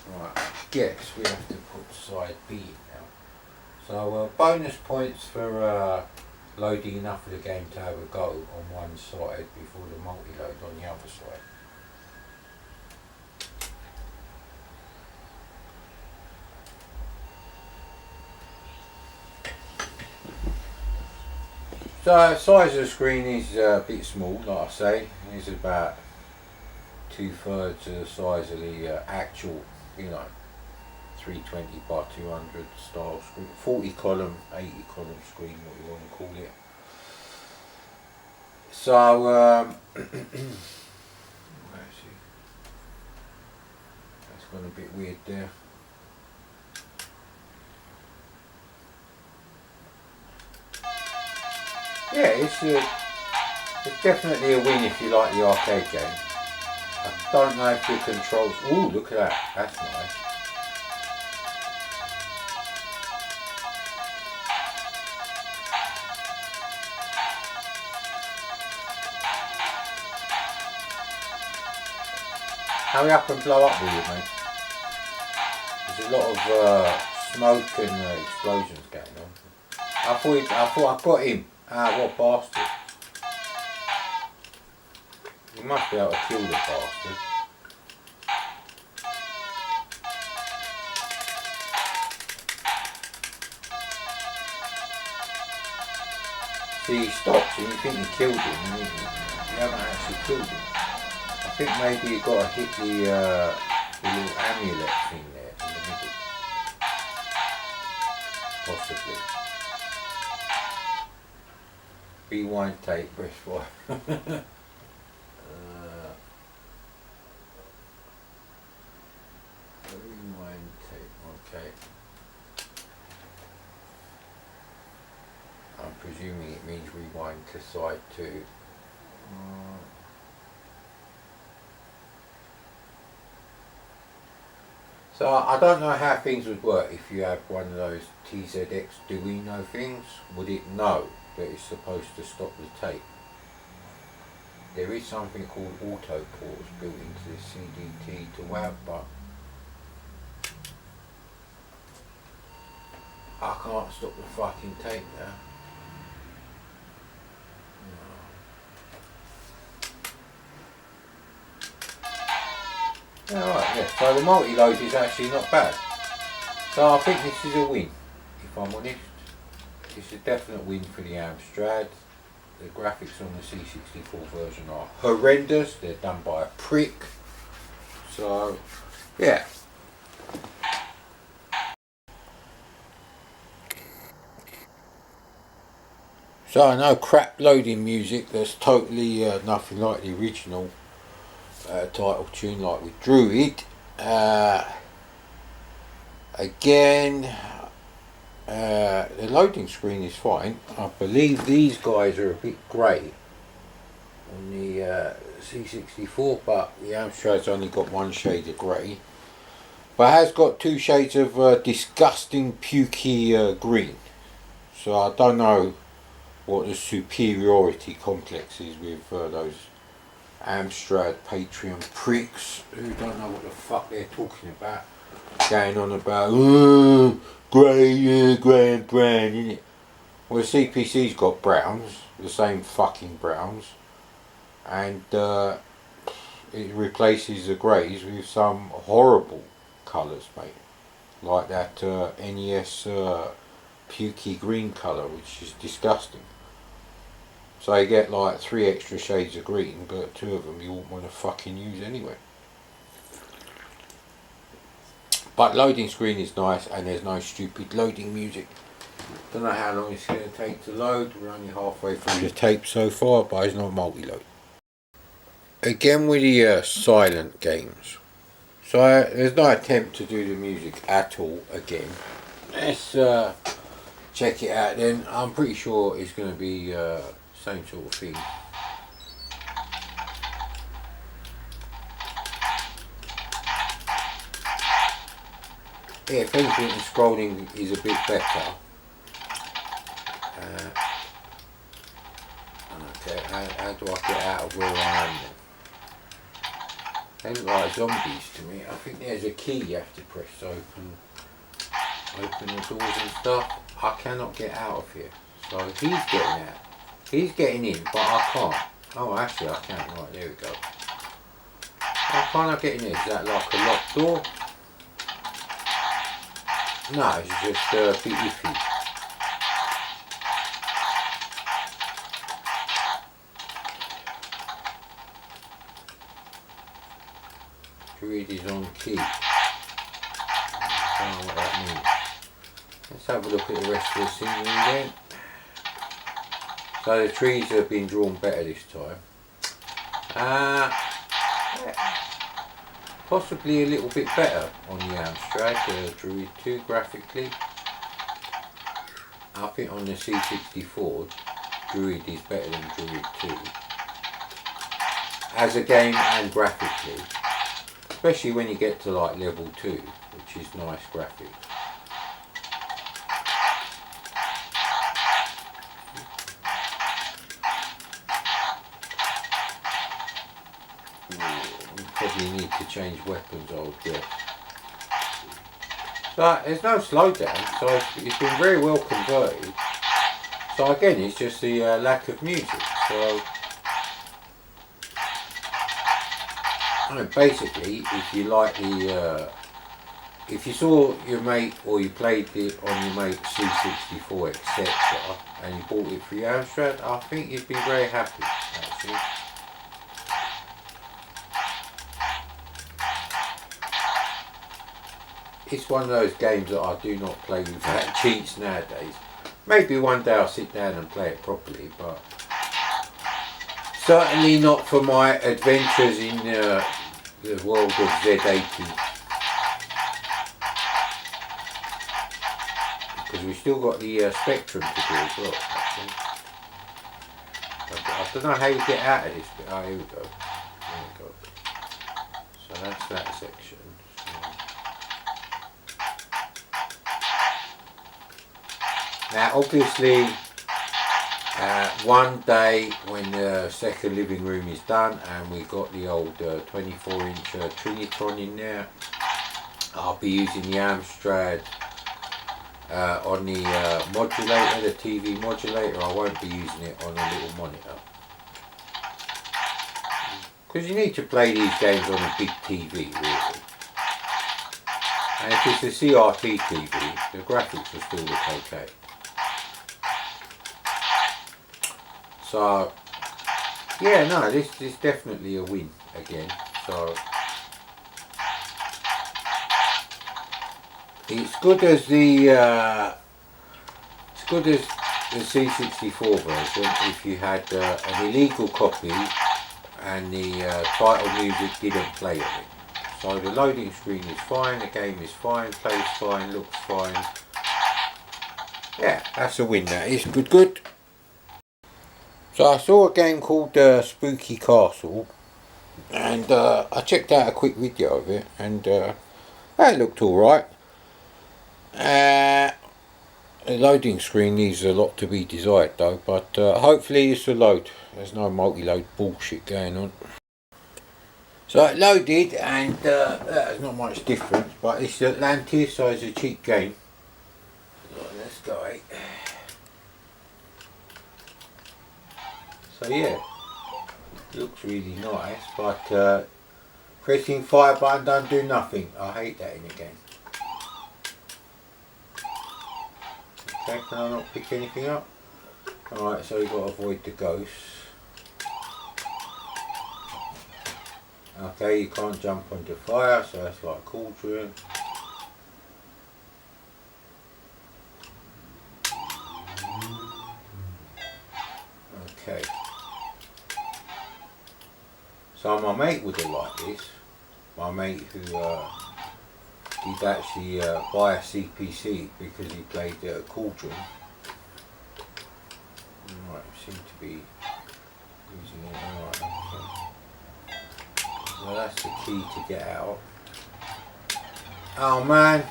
Right, I guess we have to put side B in now. So bonus points for loading enough of the game to have a go on one side before the multi-load on the other side. So size of the screen is a bit small, like I say. It's about 2/3 of the size of the actual, 320 by 200 style screen, 40 column, 80 column screen, what you want to call it. So that's gone a bit weird there. Yeah, it's definitely a win if you like the arcade game. I don't know if the controls. Ooh, look at that. That's nice. Hurry up and blow up with it, mate. There's a lot of smoke and explosions going on. I thought I got him. Ah, what bastard. You must be able to kill the bastard. See, he stops and you think you killed him, and you haven't actually killed him. I think maybe you got to hit the little amulet thing there in the middle. Possibly. Rewind tape, press 5. Rewind tape, okay. I'm presuming it means rewind to side 2. So I don't know how things would work if you have one of those TZX Duino things. Would it know that it's supposed to stop the tape? There is something called auto pause built into the CDT to WAV, but I can't stop the fucking tape now. Alright, yeah, so the multi-load is actually not bad. So I think this is a win, if I'm honest. It's a definite win for the Amstrad. The graphics on the C64 version are horrendous. They're done by a prick. So, yeah. So I know crap loading music that's totally nothing like the original title tune, like with Druid. Again, the loading screen is fine. I believe these guys are a bit grey on the C64, but the Amstrad's only got one shade of grey. But it has got two shades of disgusting pukey green. So I don't know what the superiority complex is with those Amstrad Patreon pricks who don't know what the fuck they're talking about. Going on about grey and brown, innit? Well, the CPC's got browns, the same fucking browns, and it replaces the greys with some horrible colours, mate, like that NES pukey green colour, which is disgusting. So you get like 3 extra shades of green, but 2 of them you won't want to fucking use anyway. But loading screen is nice, and there's no stupid loading music. Don't know how long it's going to take to load. We're only halfway through the tape so far, but it's not multi-load. Again with the silent games. So there's no attempt to do the music at all again. Let's check it out then. I'm pretty sure it's going to be same sort of thing. Yeah, if anything, the scrolling is a bit better. Okay, how do I get out of where I am then? They look like zombies to me. I think there's a key you have to press to open the doors and stuff. I cannot get out of here. So he's getting out. He's getting in, but I can't. Oh, actually I can. Right, there we go. Why can't I get in here? Is that like a locked door? No, it's just a bit iffy. Druid is on key. I don't know what that means. Let's have a look at the rest of the scenery then. So the trees have been drawn better this time. Possibly a little bit better on the Amstrad Druid 2 graphically. I think on the C64 Druid is better than Druid 2 as a game and graphically, especially when you get to like level 2, which is nice graphics. Probably need to change weapons, I would guess. But there's no slowdown, so it's been very well converted. So again, it's just the lack of music. So basically, if you like the, if you saw your mate or you played it on your mate's C64 etc. and you bought it for your Amstrad, I think you'd be very happy actually. It's one of those games that I do not play without cheats nowadays. Maybe one day I'll sit down and play it properly, but certainly not for my adventures in the world of Z80. Because we've still got the Spectrum to do as well, actually. I don't know how you get out of this bit. Oh, here we go. There we go. So that's that section. Now obviously one day when the second living room is done and we've got the old 24-inch Trinitron in there, I'll be using the Amstrad on the modulator, the TV modulator. I won't be using it on a little monitor. Because you need to play these games on a big TV really. And if it's a CRT TV, the graphics will still look okay. So, yeah, no, this is definitely a win again. So, it's good as the C64 version if you had an illegal copy and the title music didn't play on it. So the loading screen is fine, the game is fine, plays fine, looks fine. Yeah, that's a win. That is good. So I saw a game called Spooky Castle, and I checked out a quick video of it, and it looked alright. The loading screen needs a lot to be desired though, but hopefully it's a load. There's no multi-load bullshit going on. So it loaded, and there's not much difference, but it's Atlantis, so it's a cheap game. So let's go. So yeah, looks really nice, but pressing fire button don't do nothing. I hate that in a game. Okay, can I not pick anything up? Alright, so we've got to avoid the ghosts. Okay, you can't jump onto fire, so that's like cauldron. Okay. So my mate would have liked this. My mate who did actually buy a CPC because he played Cauldron. Right, seem to be using it. Alright, okay. So that's the key to get out. Oh man,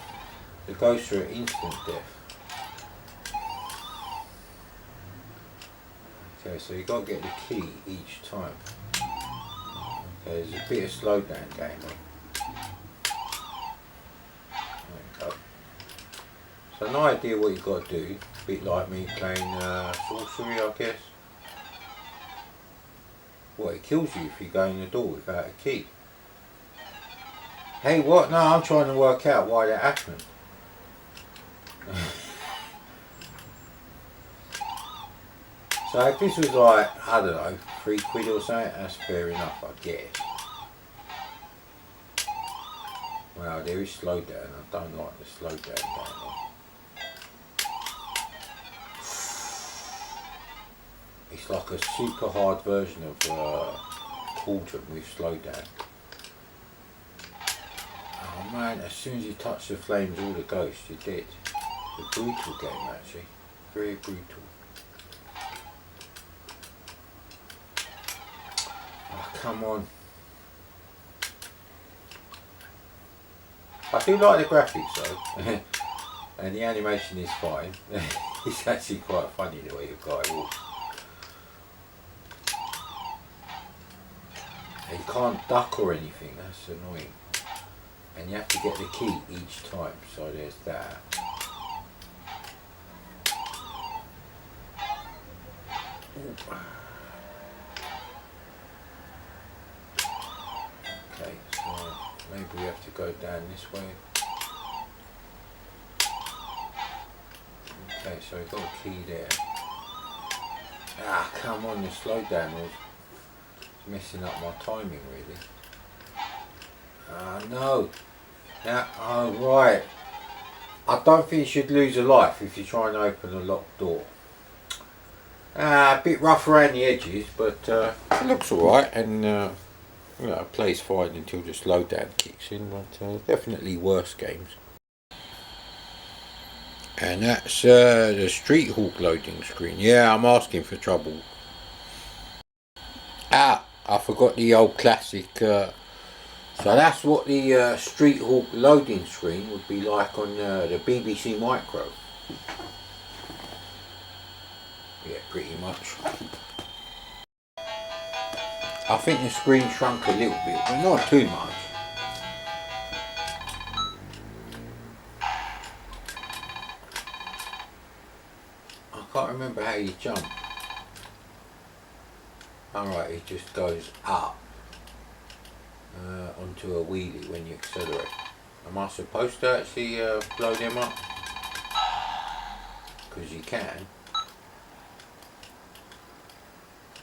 the ghosts are at instant death. Okay, so you've got to get the key each time. Okay, there's a bit of slowdown going on. There we go. So no idea what you've got to do. A bit like me playing sorcery, I guess. What, it kills you if you go in the door without a key. Hey, what? No, I'm trying to work out why that happened. So if this was like, I don't know, £3 or something, that's fair enough, I guess. Well, there is slowdown. I don't like the slowdown down there. It's like a super hard version of Cauldron with slowdown. Oh man, as soon as you touch the flames, all the ghosts, you're dead. It's a brutal game actually. Very brutal. Oh, come on. I do like the graphics though. And the animation is fine. It's actually quite funny the way the guy walks. And you can't duck or anything, that's annoying. And you have to get the key each time, so there's that. Okay, so maybe we have to go down this way. Okay, so we've got a key there. Ah, come on, the slowdown was messing up my timing really. Ah, no. Now, oh right. I don't think you should lose a life if you try and open a locked door. A bit rough around the edges, but it looks alright, and you know, plays fine until the slowdown kicks in, but definitely worse games. And that's the Street Hawk loading screen. Yeah, I'm asking for trouble. Ah, I forgot the old classic. So that's what the Street Hawk loading screen would be like on the BBC Micro. Yeah, pretty much. I think the screen shrunk a little bit, but not too much. I can't remember how you jump. Alright, it just goes up onto a wheelie when you accelerate. Am I supposed to actually blow them up? Because you can.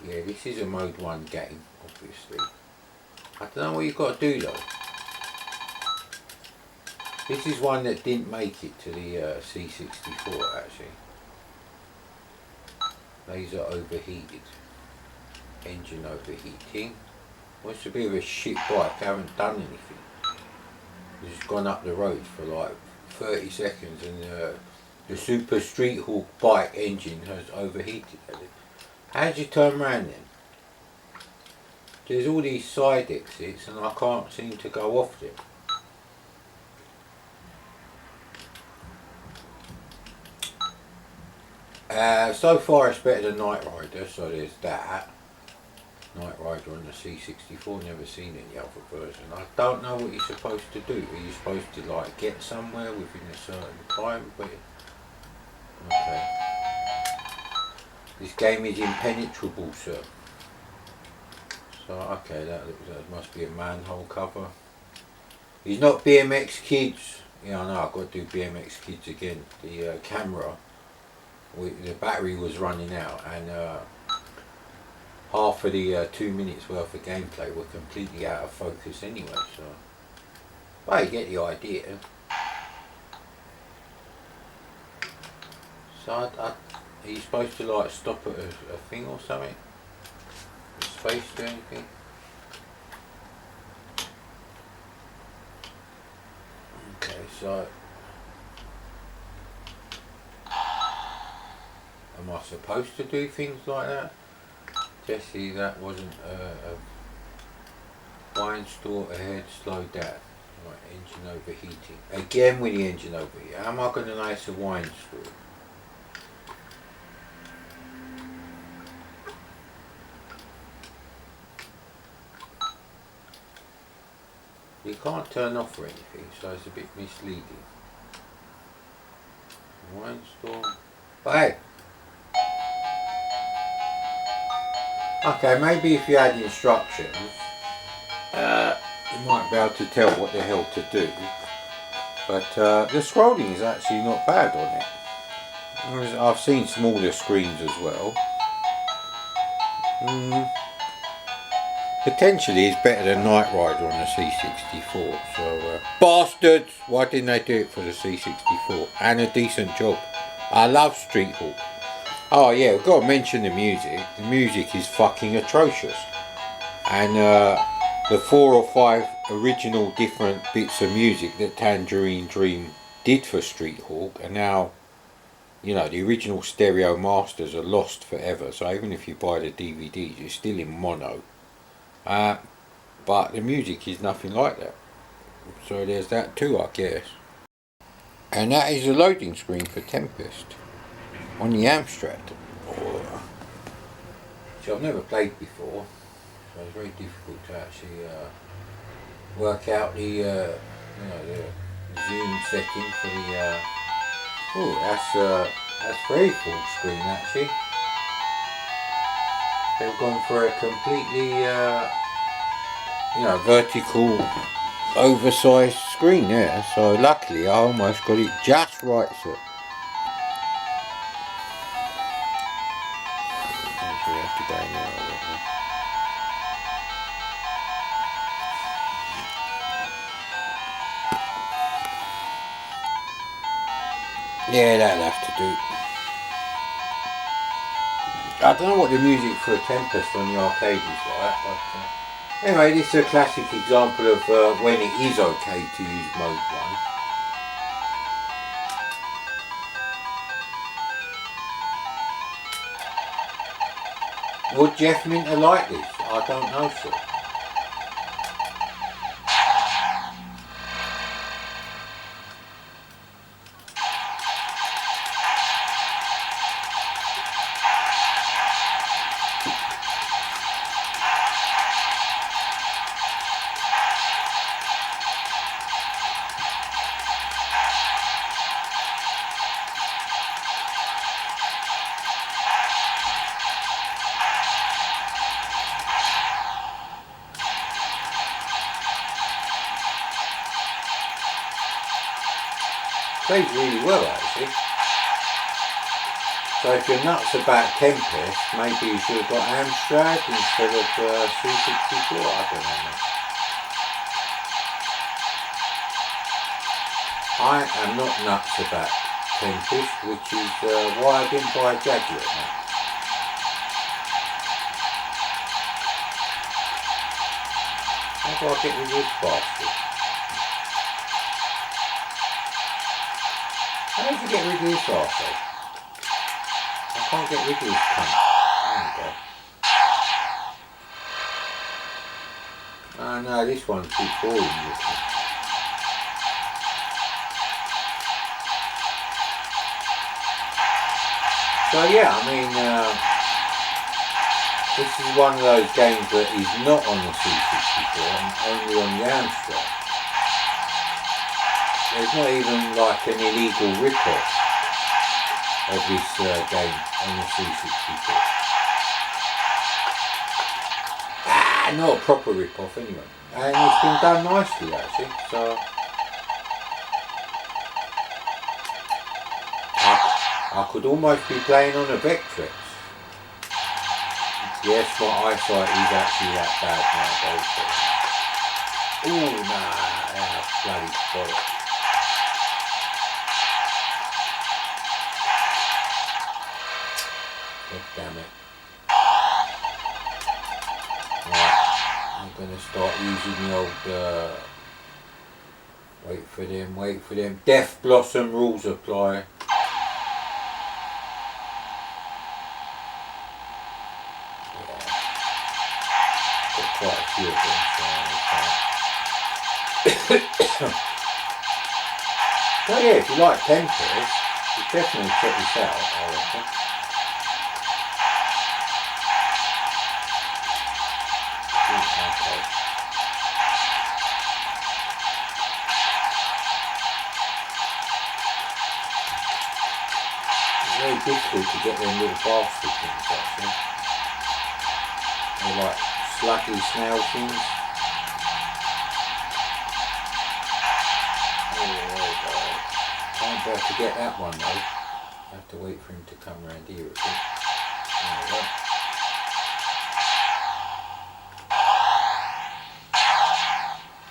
Yeah, this is a mode 1 game, obviously. I don't know what you've got to do though. This is one that didn't make it to the C64 actually. Laser overheated. Engine overheating. Well, it's a bit of a shit bike, I haven't done anything. It's just gone up the road for like 30 seconds and the Super Street Hawk bike engine has overheated. How'd you turn around then? There's all these side exits and I can't seem to go off them. So far it's better than Knight Rider, so there's that. Knight Rider on the C64, never seen any other version. I don't know what you're supposed to do. Are you supposed to like get somewhere within a certain time? But okay. This game is impenetrable, sir. So okay, that must be a manhole cover. He's not BMX Kids. Yeah, I know, I've got to do BMX Kids again. The camera, the battery was running out and half of the 2 minutes worth of gameplay were completely out of focus anyway, so well, you get the idea. So are you supposed to like stop at a thing or something? Is space do anything? Okay, so am I supposed to do things like that? Jesse, that wasn't a wine store ahead, slow down. Right, engine overheating. Again with the engine overheating. How am I going to know it's a wine store? You can't turn off or anything, so it's a bit misleading. Windstorm. But hey. Okay, maybe if you had instructions, you might be able to tell what the hell to do. But the scrolling is actually not bad on it. I've seen smaller screens as well. Potentially it's better than Knight Rider on the C64. So bastards! Why didn't they do it for the C64? And a decent job. I love Street Hawk. Oh yeah, we've got to mention the music. The music is fucking atrocious. And the 4 or 5 original different bits of music that Tangerine Dream did for Street Hawk are now, you know, the original stereo masters are lost forever. So even if you buy the DVDs, it's still in mono. But the music is nothing like that. So there's that too, I guess. And that is a loading screen for Tempest on the Amstrad. Which I've never played before. So it's very difficult to actually work out the the zoom setting for the. That's very full screen actually. They've gone for a completely vertical, oversized screen there. So luckily I almost got it just right. So. Actually, I have to go now. Yeah, that'll have to do. I don't know what the music for Tempest on the arcade is like, but anyway, this is a classic example of when it is okay to use mode 1. Would Jeff Minter like this? I don't know, sir. Plays really well actually. So if you're nuts about Tempest, maybe you should have got Amstrad instead of C64, I don't know. I am not nuts about Tempest, which is why I didn't buy a Jaguar now. How do I get rid of this bastard? How did you get rid of this arsehole? I can't get rid of this cunt. There we go. Oh no, this one's too boring looking. So yeah, I mean, this is one of those games that is not on the C64 and only on the Amstrad. There's not even like an illegal rip-off of this game on the C64. Not a proper rip-off anyway. And it's been done nicely actually, so I could almost be playing on a Vectrex. Yes, my eyesight is actually that bad nowadays. Ooh, nah, that's bloody bollocks. God damn it. Right, I'm going to start using the old, wait for them, Death Blossom rules apply. Quite a few of them, so yeah, if you like Tempest, you definitely check this out, I reckon. Okay. difficult to get them little bastard things actually. They're like sluggy snail things. Can't bear to get that one though. I have to wait for him to come round here a bit. There we go.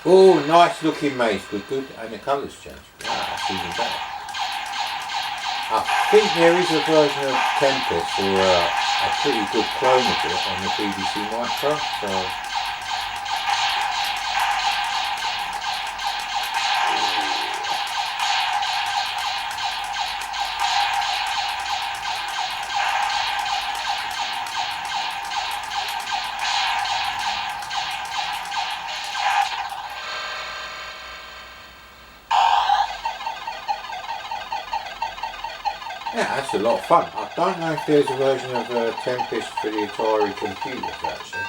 Oh, nice looking maze, good, and the colours changed. Wow, that's even better. I think there is a version of Tempest or a pretty good clone of it on the BBC Micro, so. Yeah, that's a lot of fun. I don't know if there's a version of Tempest for the Atari computers actually.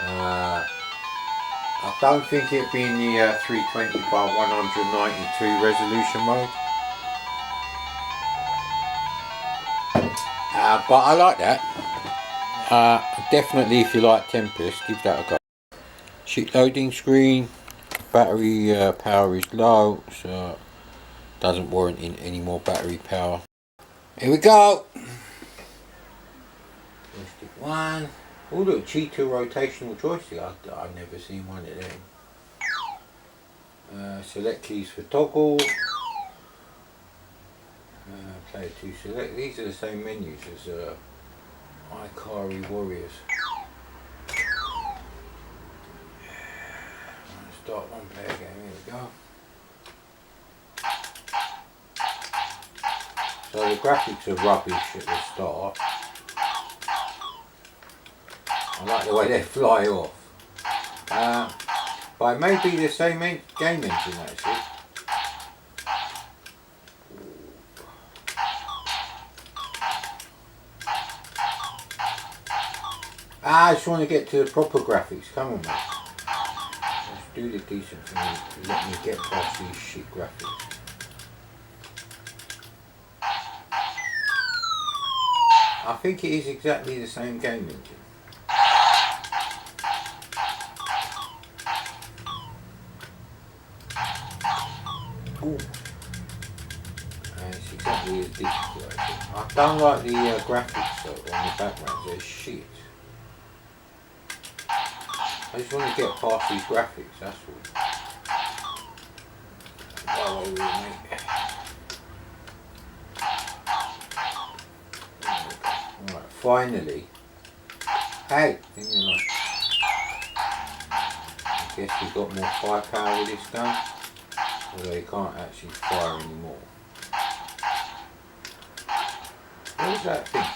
I don't think it'd be in the 320 by 192 resolution mode. But I like that. Definitely if you like Tempest, give that a go. Sheet loading screen, battery power is low, so doesn't warrant in any more battery power. Here we go. Joystick 1. Oh look, cheetah rotational joystick. I've never seen one of them. Select keys for toggle. Player 2 select. These are the same menus as Ikari Warriors. Start one player game. Here we go. So the graphics are rubbish at the start. I like the way they fly off. But it may be the same game engine actually. I just want to get to the proper graphics. Come on, mate. Let's do the decent thing. Let me get past these shit graphics. I think it is exactly the same game engine. Ooh. And it's exactly as difficult, I think. I don't like the graphics though on the background, they're shit. I just want to get past these graphics, that's all. Go away with it, mate. Alright, finally. Hey! I guess we've got more firepower with this gun. Although you can't actually fire anymore. What is that thing?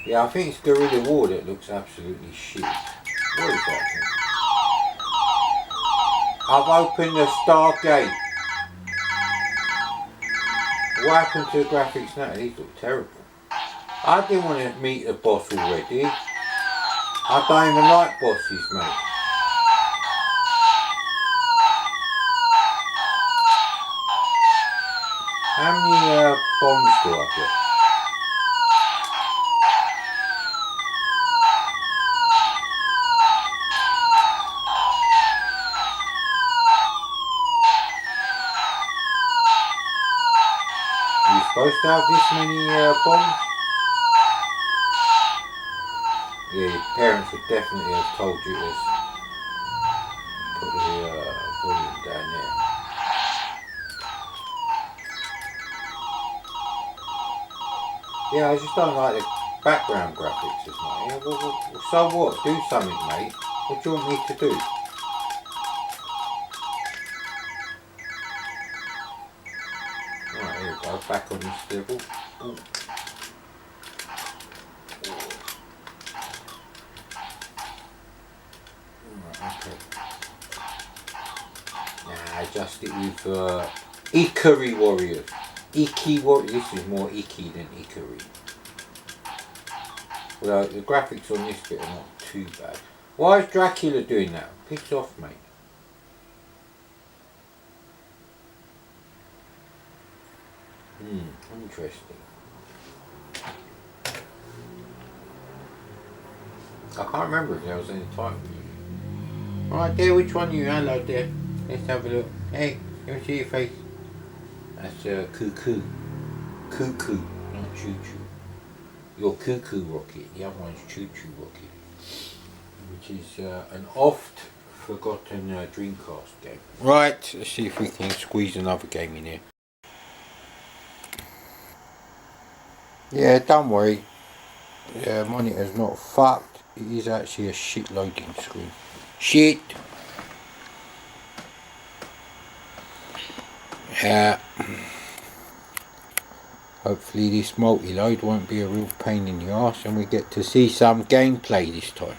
Yeah, I think it's Guerrilla War that looks absolutely shit. What is that thing? I've opened the Stargate. What happened to the graphics now? These look terrible. I didn't want to meet a boss already. I don't even like bosses, mate. How many bombs do I get? Are you supposed to have this many bombs? Yeah, your parents would definitely have told you to put the volume down there. Yeah, I just don't like the background graphics as much. Yeah, well, so what? Do something, mate. What do you want me to do? Right, here we go. Back on this level. Ooh. Right, okay. Nah, adjust it with Ikari Warrior. Iki Warrior. This is more Iki than Ikari. Well, the graphics on this bit are not too bad. Why is Dracula doing that? Piss off, mate. Interesting. I can't remember if there was any time. Right there, which one you hello there? Let's have a look. Hey, let me see your face. That's cuckoo. Cuckoo, not choo choo. Your cuckoo rocket, the other one's choo choo rocket. Which is an oft forgotten Dreamcast game. Right, let's see if we can squeeze another game in here. Yeah, don't worry. The monitor's not fucked. It is actually a shit loading screen. Shit! Hopefully this multi-load won't be a real pain in the arse and we get to see some gameplay this time.